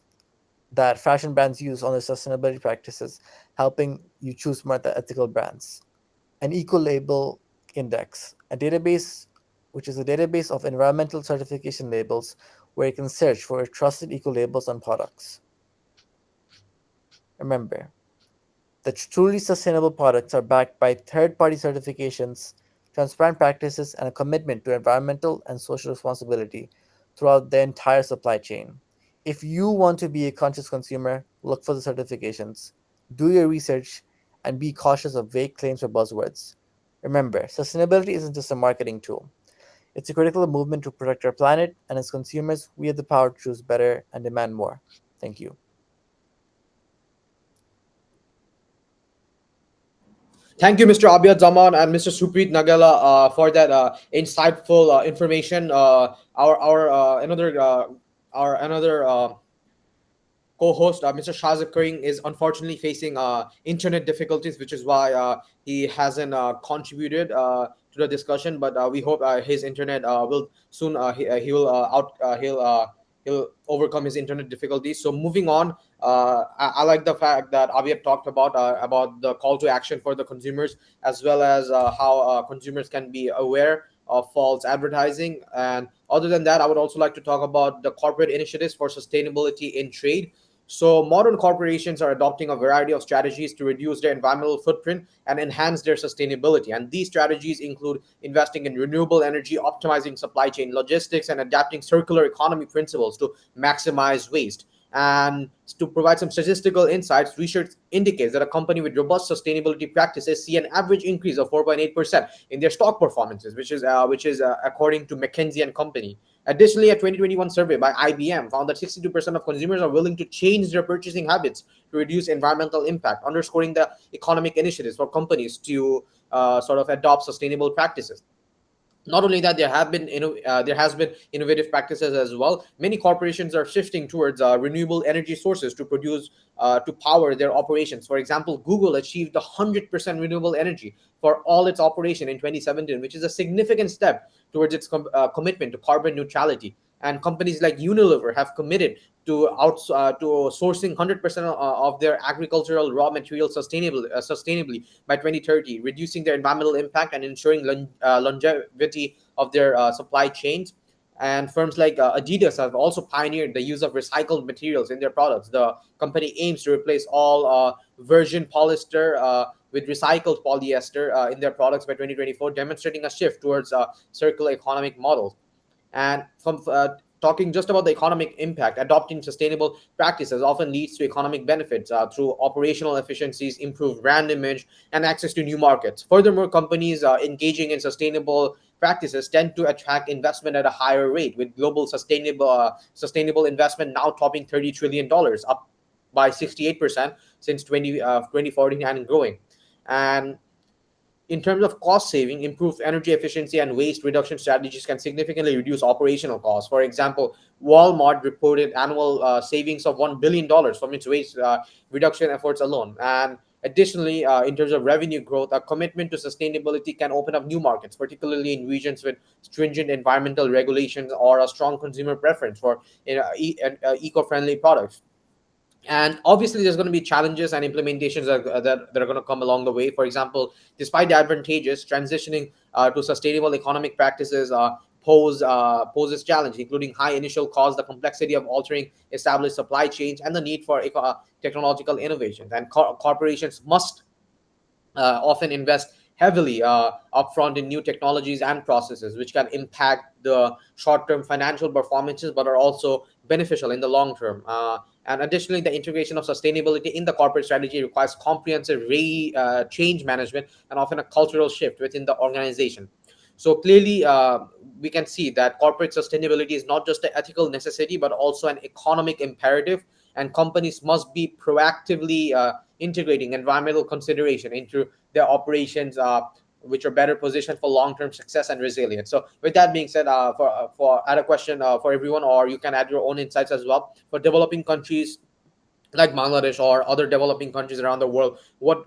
that fashion brands use on their sustainability practices, helping you choose more ethical brands. An eco label index, a database which is a database of environmental certification labels where you can search for trusted eco labels on products. Remember, the truly sustainable products are backed by third party certifications, transparent practices, and a commitment to environmental and social responsibility throughout the entire supply chain. If you want to be a conscious consumer, look for the certifications, do your research, and be cautious of vague claims or buzzwords. Remember, sustainability isn't just a marketing tool, it's a critical movement to protect our planet, and as consumers, we have the power to choose better and demand more. Thank you. Thank you, Mr. Abyad Zaman and Mr. Supreet Nagala, for that insightful information. Our another co-host, Mr. Shazib Karim, is unfortunately facing internet difficulties, which is why he hasn't contributed to the discussion. But we hope his internet will soon he will out he'll overcome his internet difficulties. So moving on, I like the fact that Abyad talked about the call to action for the consumers, as well as how consumers can be aware of false advertising. And other than that, I would also like to talk about the corporate initiatives for sustainability in trade. So, modern corporations are adopting a variety of strategies to reduce their environmental footprint and enhance their sustainability. And these strategies include investing in renewable energy, optimizing supply chain logistics, and adapting circular economy principles to maximize waste. And to provide some statistical insights, research indicates that a company with robust sustainability practices see an average increase of 4.8% in their stock performances, which is according to McKinsey and Company. Additionally, a 2021 survey by IBM found that 62% of consumers are willing to change their purchasing habits to reduce environmental impact, underscoring the economic initiatives for companies to sort of adopt sustainable practices. Not only that, there has been innovative practices as well. Many corporations are shifting towards renewable energy sources to produce to power their operations. For example, Google achieved 100% renewable energy for all its operation in 2017, which is a significant step towards its commitment to carbon neutrality. And companies like Unilever have committed to sourcing 100% of their agricultural raw materials sustainably by 2030, reducing their environmental impact and ensuring longevity of their supply chains. And firms like Adidas have also pioneered the use of recycled materials in their products. The company aims to replace all virgin polyester with recycled polyester in their products by 2024, demonstrating a shift towards circular economic models. And from talking just about the economic impact, adopting sustainable practices often leads to economic benefits through operational efficiencies, improved brand image, and access to new markets. Furthermore, companies engaging in sustainable practices tend to attract investment at a higher rate, with global sustainable investment now topping $30 trillion, up by 68% since 2014 and growing. And in terms of cost saving, improved energy efficiency and waste reduction strategies can significantly reduce operational costs. For example, Walmart reported annual savings of $1 billion from its waste reduction efforts alone. And additionally, in terms of revenue growth, a commitment to sustainability can open up new markets, particularly in regions with stringent environmental regulations or a strong consumer preference for eco-friendly products. And obviously there's going to be challenges and implementations that are going to come along the way. For example, despite the advantages, transitioning to sustainable economic practices poses challenge, including high initial costs, the complexity of altering established supply chains, and the need for technological innovations. And corporations must often invest heavily upfront in new technologies and processes, which can impact the short-term financial performances, but are also beneficial in the long term. And additionally, the integration of sustainability in the corporate strategy requires comprehensive change management and often a cultural shift within the organization. So clearly, we can see that corporate sustainability is not just an ethical necessity, but also an economic imperative. And companies must be proactively integrating environmental consideration into their operations, which are better positioned for long-term success and resilience. So, with that being said, for add a question for everyone, or you can add your own insights as well. For developing countries like Bangladesh or other developing countries around the world, what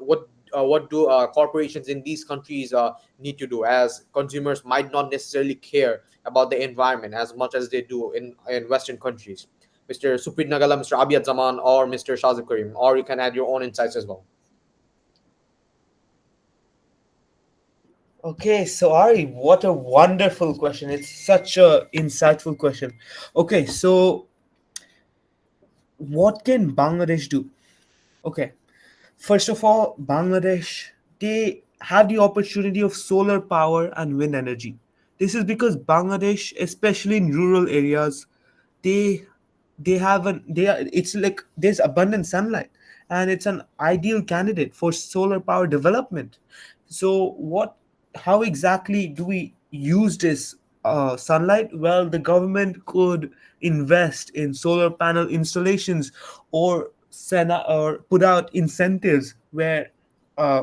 do corporations in these countries need to do, as consumers might not necessarily care about the environment as much as they do in Western countries? Mr. Suprit Nagala, Mr. Abyad Zaman, or Mr. Shazib Karim, or you can add your own insights as well. Okay, so Ari, what a wonderful question. It's such a insightful question. Okay, so what can Bangladesh do? Okay, first of all, Bangladesh, they have the opportunity of solar power and wind energy. This is because Bangladesh, especially in rural areas, they they have an they are it's like there's abundant sunlight, and it's an ideal candidate for solar power development. So what how exactly do we use this sunlight? Well, the government could invest in solar panel installations, or send or put out incentives where uh,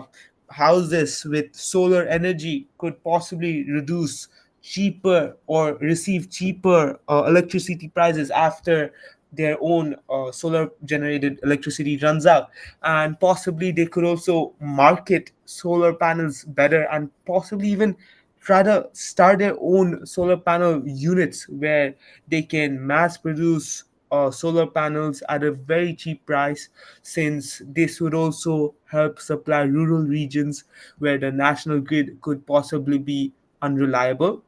houses with solar energy could possibly reduce cheaper or receive cheaper electricity prices after their own solar generated electricity runs out. And possibly they could also market solar panels better, and possibly even try to start their own solar panel units where they can mass produce solar panels at a very cheap price, since this would also help supply rural regions where the national grid could possibly be unreliable.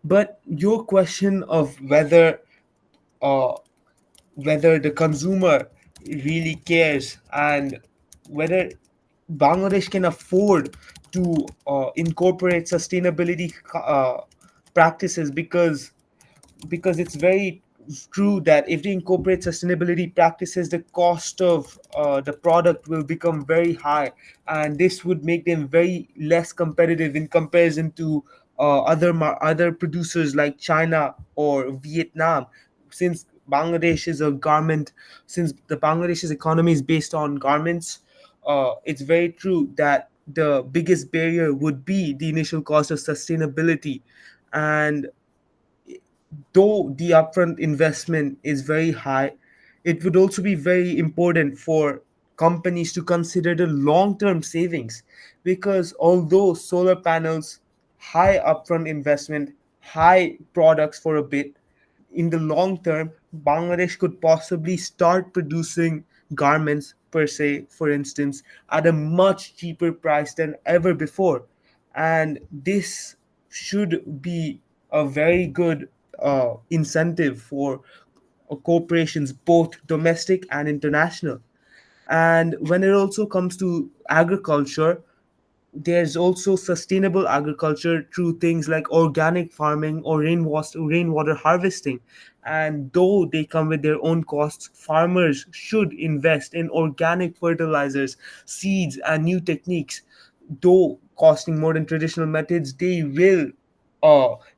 But your question of uh, whether the consumer really cares, and whether Bangladesh can afford to incorporate sustainability practices, because it's very true that if they incorporate sustainability practices, the cost of the product will become very high, and this would make them very less competitive in comparison to other producers like China or Vietnam. Since Bangladesh is a garment, since the Bangladesh's economy is based on garments, it's very true that the biggest barrier would be the initial cost of sustainability. And though the upfront investment is very high, it would also be very important for companies to consider the long term savings, because although solar panels, high upfront investment, high products for a bit, in the long term, Bangladesh could possibly start producing garments per se, for instance, at a much cheaper price than ever before. And this should be a very good incentive for corporations, both domestic and international. And when it also comes to agriculture, there's also sustainable agriculture through things like organic farming or rainwater harvesting. And though they come with their own costs, farmers should invest in organic fertilizers, seeds, and new techniques. Though costing more than traditional methods, they will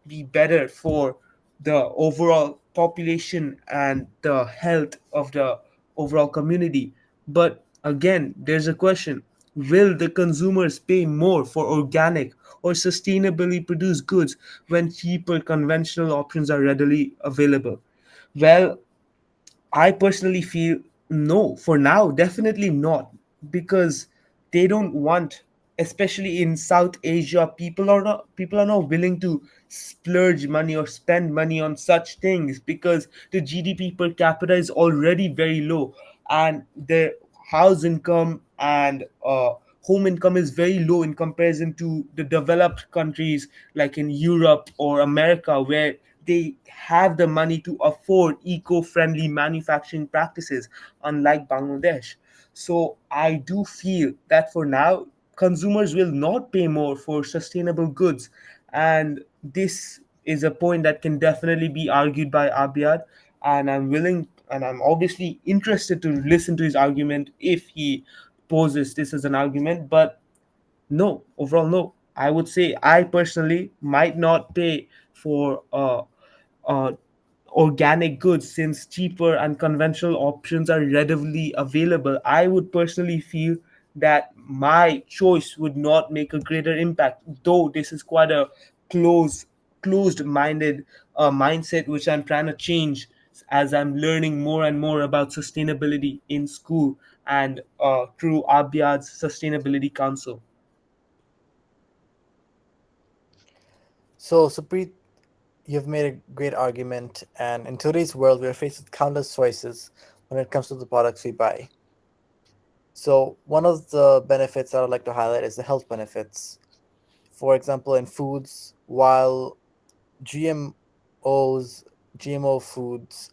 be better for the overall population and the health of the overall community. But again, there's a question: will the consumers pay more for organic or sustainably produced goods when cheaper conventional options are readily available? Well, I personally feel no, for now, definitely not, because they don't want, especially in South Asia, people are not willing to splurge money or spend money on such things, because the GDP per capita is already very low, and the house income and home income is very low in comparison to the developed countries like in Europe or America, where they have the money to afford eco-friendly manufacturing practices, unlike Bangladesh. So I do feel that for now, consumers will not pay more for sustainable goods, and this is a point that can definitely be argued by Abyad, and I'm willing and I'm obviously interested to listen to his argument if he poses this as an argument. But no, overall, no. I would say I personally might not pay for uh, organic goods, since cheaper and conventional options are readily available. I would personally feel that my choice would not make a greater impact, though this is quite a close, closed-minded mindset which I'm trying to change as I'm learning more and more about sustainability in school and through Abyad's Sustainability Council. So, Supreet, you've made a great argument, and in today's world, we are faced with countless choices when it comes to the products we buy. So, one of the benefits that I'd like to highlight is the health benefits. For example, in foods, while GMOs, GMO foods,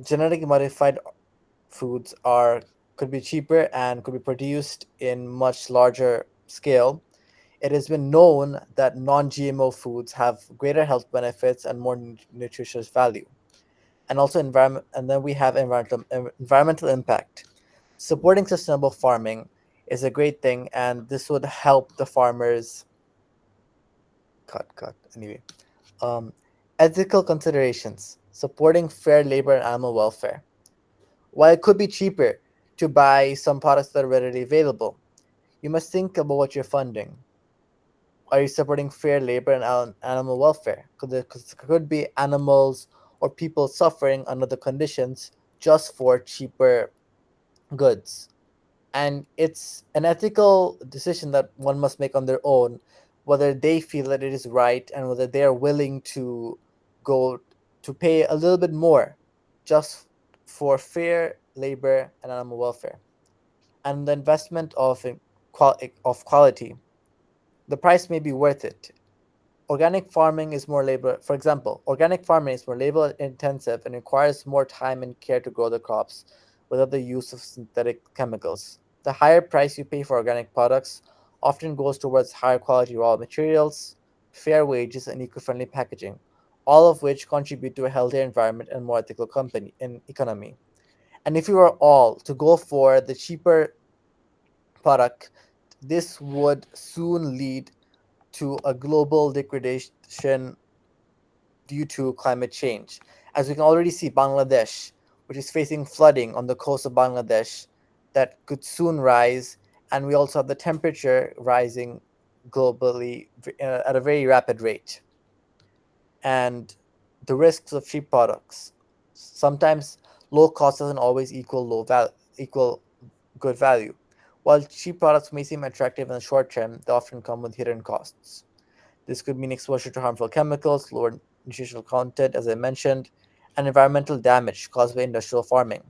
genetically modified foods are could be cheaper and could be produced in much larger scale, it has been known that non-GMO foods have greater health benefits and more nutritious value. And also environment, and then we have environmental impact. Supporting sustainable farming is a great thing, and this would help the farmers cut anyway. Um, Ethical considerations, supporting fair labor and animal welfare. While it could be cheaper to buy some products that are readily available, you must think about what you're funding. Are you supporting fair labor and animal welfare? Because there could be animals or people suffering under the conditions just for cheaper goods. And it's an ethical decision that one must make on their own, whether they feel that it is right and whether they are willing to go to pay a little bit more just for fair labor and animal welfare, and the investment of quality. The price may be worth it. Organic farming is more labor, for example, organic farming is more labor intensive and requires more time and care to grow the crops without the use of synthetic chemicals. The higher price you pay for organic products often goes towards higher quality raw materials, fair wages, and eco friendly packaging, all of which contribute to a healthier environment and more ethical company and economy. And if you are all to go for the cheaper product, this would soon lead to a global degradation due to climate change. As we can already see, Bangladesh, which is facing flooding on the coast of Bangladesh, that could soon rise, and we also have the temperature rising globally at a very rapid rate. And the risks of cheap products. Sometimes low cost doesn't always equal good value. While cheap products may seem attractive in the short term, they often come with hidden costs. This could mean exposure to harmful chemicals, lower nutritional content, as I mentioned, and environmental damage caused by industrial farming.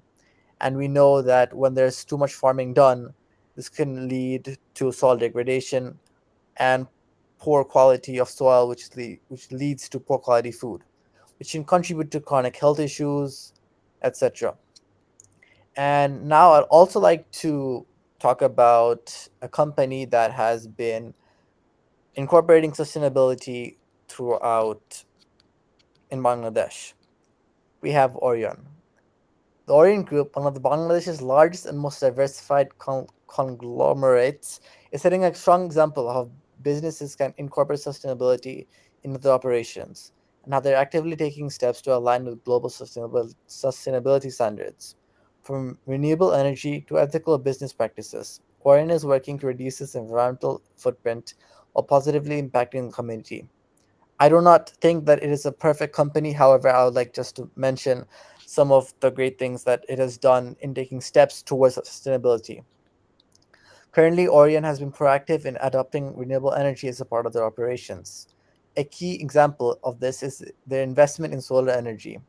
And we know that when there's too much farming done, this can lead to soil degradation and poor quality of soil, which leads to poor quality food, which can contribute to chronic health issues, etc. And now I'd also like to talk about a company that has been incorporating sustainability throughout in Bangladesh. We have Orion. The Orion Group, one of the Bangladesh's largest and most diversified conglomerates, is setting a strong example of how businesses can incorporate sustainability into their operations and how they're actively taking steps to align with global sustainability standards. From renewable energy to ethical business practices, Orion is working to reduce its environmental footprint while positively impacting the community. I do not think that it is a perfect company. However, I would like just to mention some of the great things that it has done in taking steps towards sustainability. Currently, Orion has been proactive in adopting renewable energy as a part of their operations. A key example of this is their investment in solar energy.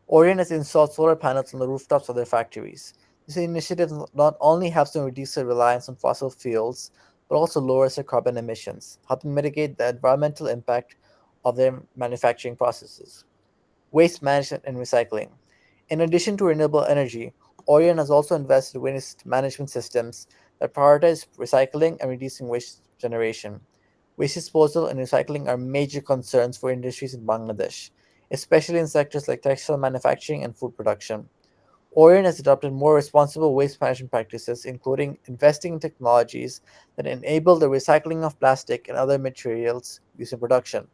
Orion has installed solar panels on the rooftops of their factories. This initiative not only helps them reduce their reliance on fossil fuels, but also lowers their carbon emissions, helping mitigate the environmental impact of their manufacturing processes. Waste management and recycling. In addition to renewable energy, Orion has also invested in waste management systems that prioritize recycling and reducing waste generation. Waste disposal and recycling are major concerns for industries in Bangladesh, especially in sectors like textile manufacturing and food production. Orion has adopted more responsible waste management practices, including investing in technologies that enable the recycling of plastic and other materials used in production.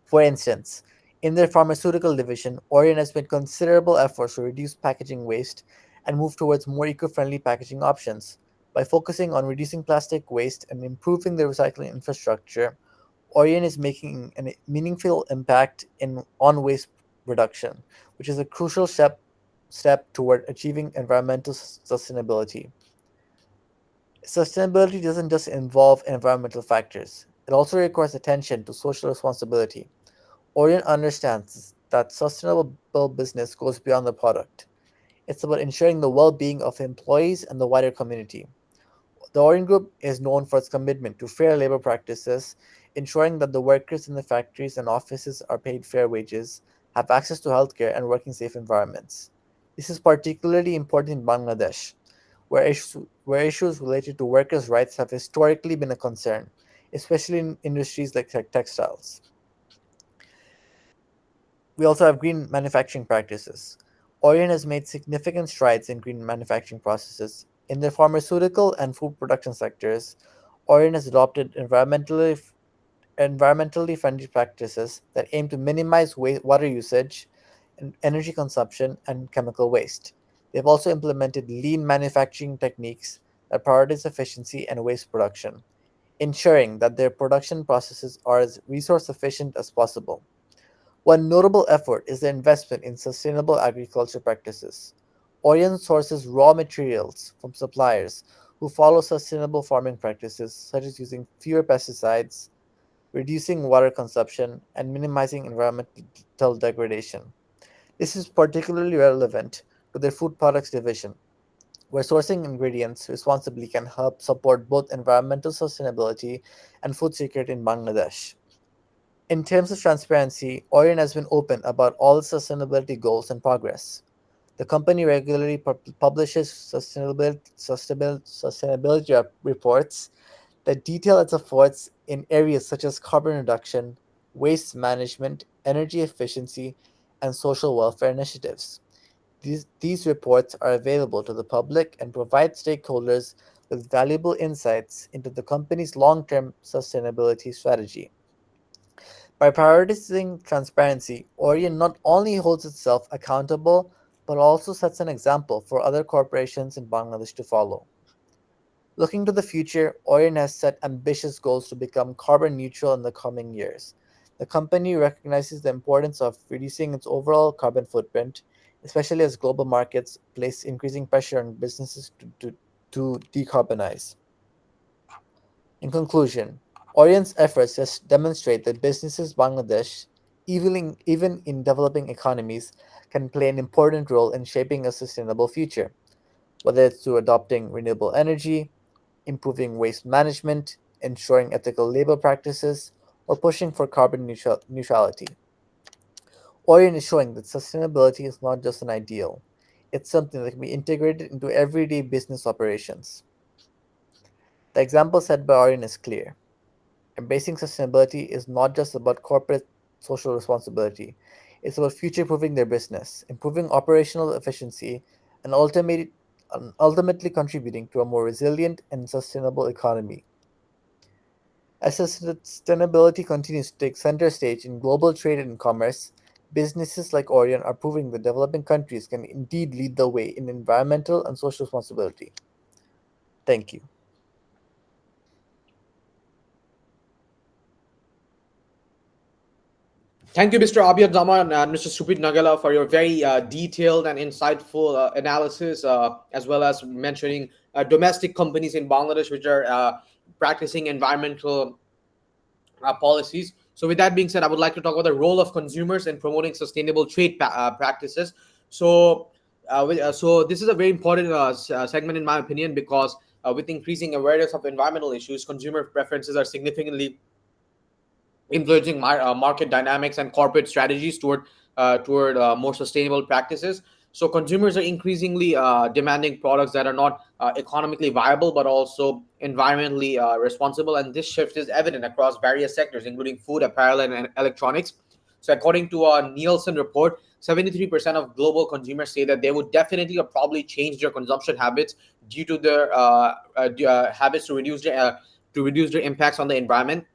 For instance, in their pharmaceutical division, Orion has made considerable efforts to reduce packaging waste and move towards more eco friendly packaging options. By focusing on reducing plastic waste and improving the recycling infrastructure, Orion is making a meaningful impact on waste reduction, which is a crucial step toward achieving environmental sustainability. Sustainability doesn't just involve environmental factors, it also requires attention to social responsibility. Orion understands that sustainable business goes beyond the product. It's about ensuring the well being of employees and the wider community. The Orion Group is known for its commitment to fair labor practices, ensuring that the workers in the factories and offices are paid fair wages, have access to healthcare, and work in safe environments. This is particularly important in Bangladesh, where issues related to workers' rights have historically been a concern, especially in industries like textiles. We also have green manufacturing practices. Orion has made significant strides in green manufacturing processes. In the pharmaceutical and food production sectors, Orion has adopted environmentally friendly practices that aim to minimize water usage, and energy consumption, and chemical waste. They've also implemented lean manufacturing techniques that prioritize efficiency and waste production, ensuring that their production processes are as resource efficient as possible. One notable effort is the investment in sustainable agriculture practices. Orion sources raw materials from suppliers who follow sustainable farming practices, such as using fewer pesticides, reducing water consumption, and minimizing environmental degradation. This is particularly relevant to their food products division, where sourcing ingredients responsibly can help support both environmental sustainability and food security in Bangladesh. In terms of transparency, Orion has been open about all its sustainability goals and progress. The company regularly publishes sustainability reports that detail its efforts in areas such as carbon reduction, waste management, energy efficiency, and social welfare initiatives. These reports are available to the public and provide stakeholders with valuable insights into the company's long term sustainability strategy. By prioritizing transparency, Orion not only holds itself accountable but also sets an example for other corporations in Bangladesh to follow. Looking to the future, Orion has set ambitious goals to become carbon neutral in the coming years. The company recognizes the importance of reducing its overall carbon footprint, especially as global markets place increasing pressure on businesses to decarbonize. In conclusion, Orion's efforts just demonstrate that businesses Bangladesh, even in developing economies, can play an important role in shaping a sustainable future, whether it's through adopting renewable energy, improving waste management, ensuring ethical labor practices, or pushing for carbon neutrality. Orion is showing that sustainability is not just an ideal, it's something that can be integrated into everyday business operations. The example set by Orion is clear. Embracing sustainability is not just about corporate social responsibility, it's about future proofing their business, improving operational efficiency, and ultimately contributing to a more resilient and sustainable economy. As sustainability continues to take center stage in global trade and commerce, businesses like Orion are proving that developing countries can indeed lead the way in environmental and social responsibility. Thank you. Thank you, Mr. Abyad Zaman and Mr. Supit Nagala, for your very detailed and insightful analysis, as well as mentioning domestic companies in Bangladesh which are practicing environmental policies. So, with that being said, I would like to talk about the role of consumers in promoting sustainable trade practices. So, so this is a very important segment in my opinion because with increasing awareness of environmental issues, consumer preferences are significantly influencing market dynamics and corporate strategies toward more sustainable practices. So consumers are increasingly demanding products that are not economically viable but also environmentally responsible, and this shift is evident across various sectors, including food, apparel, and electronics. So according to a Nielsen report, 73% of global consumers say that they would definitely or probably change their consumption habits due to their habits to reduce their impacts on the environment.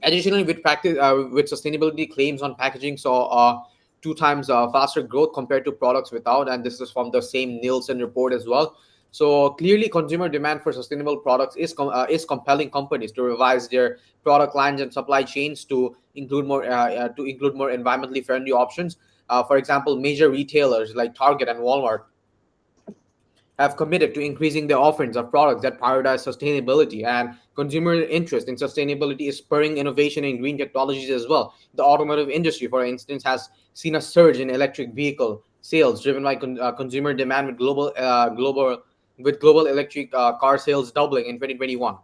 Additionally, with sustainability claims on packaging saw two times faster growth compared to products without, and this is from the same Nielsen report as well. So clearly, consumer demand for sustainable products is compelling companies to revise their product lines and supply chains to include more environmentally friendly options. For example, major retailers like Target and Walmart have committed to increasing their offerings of products that prioritize sustainability, and consumer interest in sustainability is spurring innovation in green technologies as well. The automotive industry, for instance, has seen a surge in electric vehicle sales driven by consumer demand with global electric car sales doubling in 2021.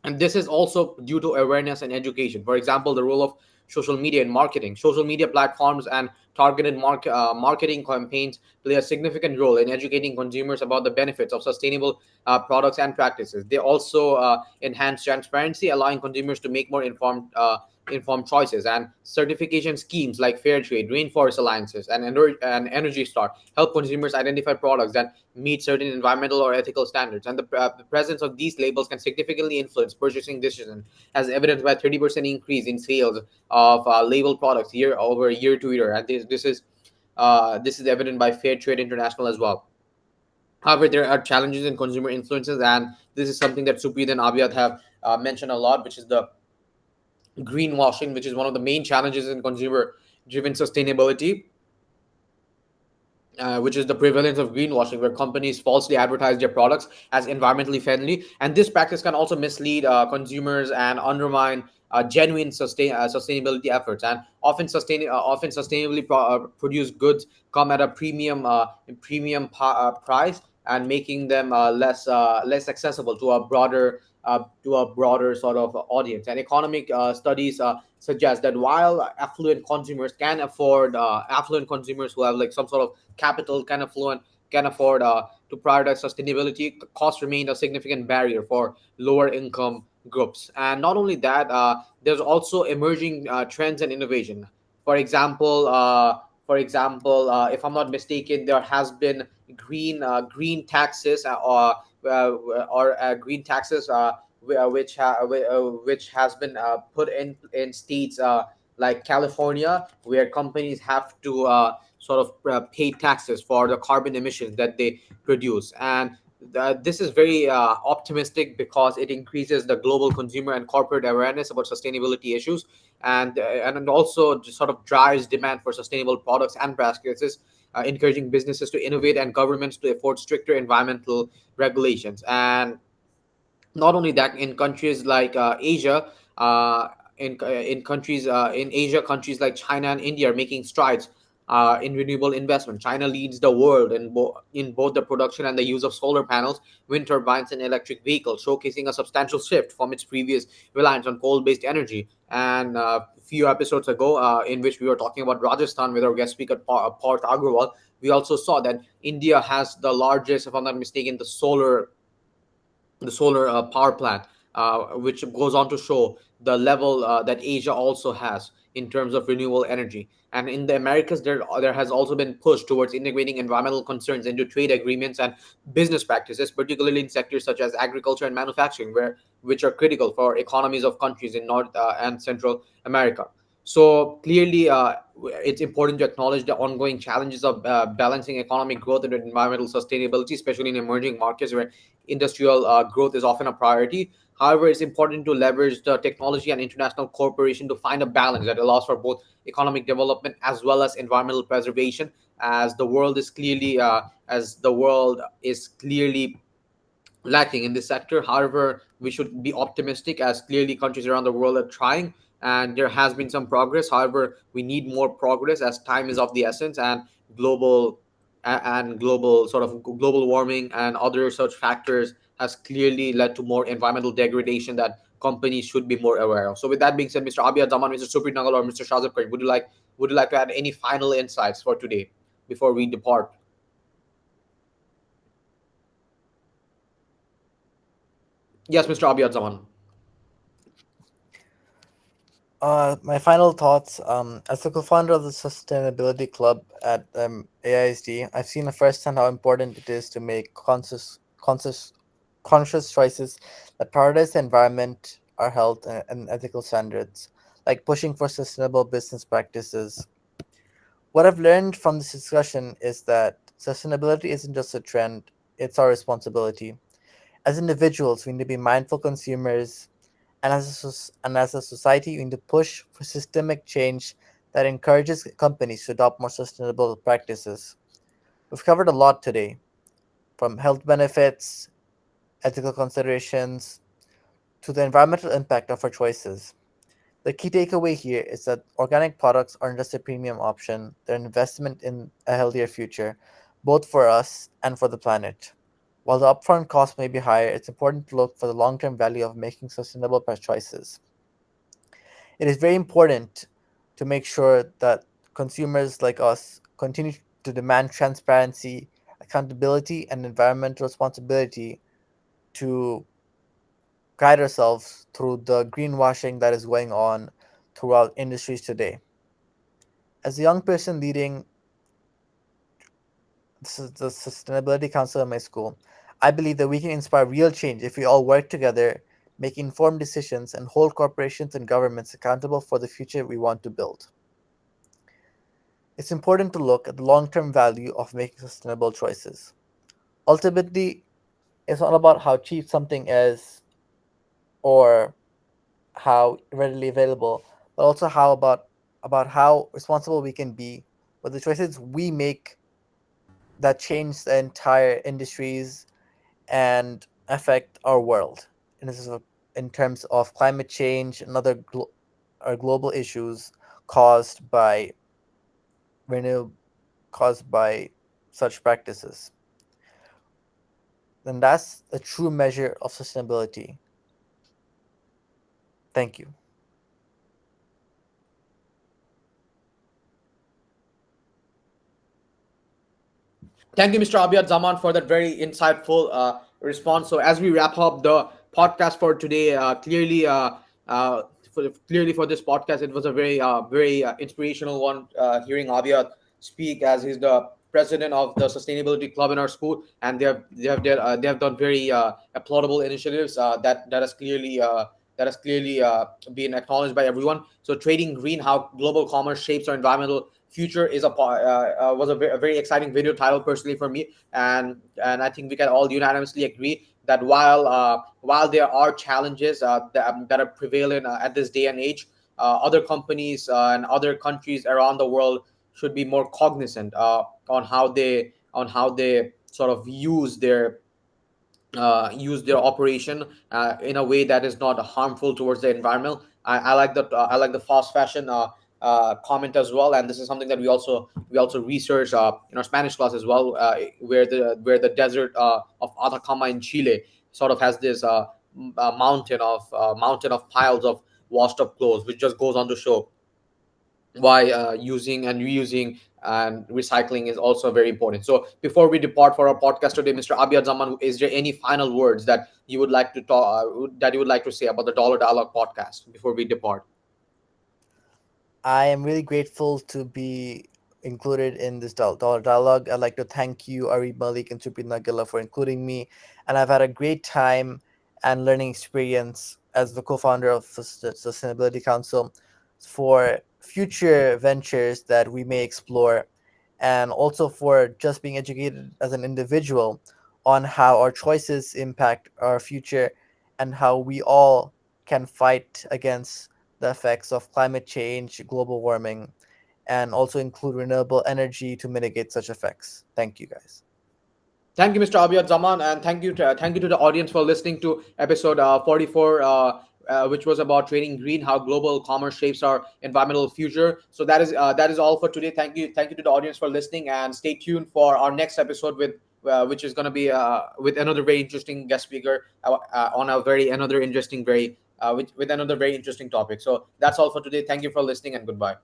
And this is also due to awareness and education. For example, the role of social media in marketing. Social media platforms and targeted marketing campaigns play a significant role in educating consumers about the benefits of sustainable products and practices. They also enhance transparency, allowing consumers to make more informed choices. And certification schemes like Fair Trade, Rainforest Alliances, and Energy Star help consumers identify products that meet certain environmental or ethical standards. And the presence of these labels can significantly influence purchasing decisions, as evidenced by 30% increase in sales of labeled products year over year to year. And this is evident by Fair Trade International as well. However, there are challenges in consumer influences, and this is something that Supid and Abyad have mentioned a lot, which is the greenwashing, which is one of the main challenges in consumer driven sustainability, which is the prevalence of greenwashing, where companies falsely advertise their products as environmentally friendly. And this practice can also mislead consumers and undermine sustainability efforts, and often sustainably produced goods come at a price, and making them less accessible to a broader sort of audience. And economic studies suggest that while affluent consumers who have like some sort of capital can afford to prioritize sustainability, cost remained a significant barrier for lower income groups. And not only that, there's also emerging trends and innovation. For example, if I'm not mistaken, there has been green taxes uh, green taxes which has been put in states like California, where companies have to sort of pay taxes for the carbon emissions that they produce. And this is very optimistic because it increases the global consumer and corporate awareness about sustainability issues, and it also just sort of drives demand for sustainable products and practices, encouraging businesses to innovate and governments to afford stricter environmental regulations. And not only that, in countries like Asia, in Asia, countries like China and India are making strides in renewable investment. China leads the world in both the production and the use of solar panels, wind turbines, and electric vehicles, showcasing a substantial shift from its previous reliance on coal-based energy. And a few episodes ago, in which we were talking about Rajasthan with our guest speaker Parth Agrawal, we also saw that India has the largest, if I'm not mistaken, the solar power plant, which goes on to show the level that Asia also has in terms of renewable energy. And in the Americas, there has also been push towards integrating environmental concerns into trade agreements and business practices, particularly in sectors such as agriculture and manufacturing, which are critical for economies of countries in North and Central America. So clearly, it's important to acknowledge the ongoing challenges of balancing economic growth and environmental sustainability, especially in emerging markets where industrial growth is often a priority. However, it's important to leverage the technology and international cooperation to find a balance that allows for both economic development as well as environmental preservation, as the world is clearly lacking in this sector. However, we should be optimistic as clearly countries around the world are trying, and there has been some progress. However, we need more progress as time is of the essence, and global global sort of global warming and other such factors has clearly led to more environmental degradation that companies should be more aware of. So with that being said, Mr. Abyad Zaman, Mr. Suprit Nagal, or Mr. Shazab Karim, would you like to add any final insights for today before we depart? Yes, Mr. Abyad Zaman. My final thoughts. As the co-founder of the Sustainability Club at AISD, I've seen firsthand how important it is to make conscious choices that prioritize the environment, our health, and ethical standards, like pushing for sustainable business practices. What I've learned from this discussion is that sustainability isn't just a trend; it's our responsibility. As individuals, we need to be mindful consumers, and as a society, we need to push for systemic change that encourages companies to adopt more sustainable practices. We've covered a lot today, from health benefits, ethical considerations, to the environmental impact of our choices. The key takeaway here is that organic products aren't just a premium option, they're an investment in a healthier future, both for us and for the planet. While the upfront cost may be higher, it's important to look for the long term value of making sustainable choices. It is very important to make sure that consumers like us continue to demand transparency, accountability, and environmental responsibility to guide ourselves through the greenwashing that is going on throughout industries today. As a young person leading the Sustainability Council in my school, I believe that we can inspire real change if we all work together, make informed decisions, and hold corporations and governments accountable for the future we want to build. It's important to look at the long term value of making sustainable choices. Ultimately, it's not about how cheap something is or how readily available, but also about how responsible we can be with the choices we make that change the entire industries and affect our world in a, in terms of climate change and other global issues caused by renew caused by such practices. Then that's a true measure of sustainability. Thank you. Thank you, Mr. Abyad Zaman, for that very insightful response. So, as we wrap up the podcast for today, uh, clearly for this podcast, it was a very inspirational one. Hearing Abyad speak, as he's the president of the sustainability club in our school, and they have done very applaudable initiatives that has clearly been acknowledged by everyone. So, trading green: how global commerce shapes our environmental future is was a very exciting video title personally for me, and I think we can all unanimously agree that while there are challenges that are prevalent at this day and age, other companies and other countries around the world should be more cognizant on how they sort of use their operation in a way that is not harmful towards the environment. I like the fast fashion comment as well, and this is something that we also research in our Spanish class as well, where the desert of Atacama in Chile sort of has this mountain of piles of washed up clothes, which just goes on to show why using and reusing and recycling is also very important. So before we depart for our podcast today, Mr. Abyad Zaman, is there any final words that you would like to talk that you would like to say about the Dollar Dialogue podcast before we depart? I am really grateful to be included in this dollar dialogue. I'd like to thank you, Ari Malik and Supri Nagala, for including me. And I've had a great time and learning experience as the co-founder of the Sustainability Council for future ventures that we may explore, and also for just being educated as an individual on how our choices impact our future and how we all can fight against the effects of climate change, global warming, and also include renewable energy to mitigate such effects. Thank you, guys. Thank you, Mr. Abyad Zaman, and thank you to the audience for listening to episode 44, which was about trading green, how global commerce shapes our environmental future. So that is all for today. Thank you to the audience for listening, and stay tuned for our next episode with. Which is going to be with another very interesting guest speaker on a very another interesting very with another very interesting topic. So that's all for today. Thank you for listening, and goodbye.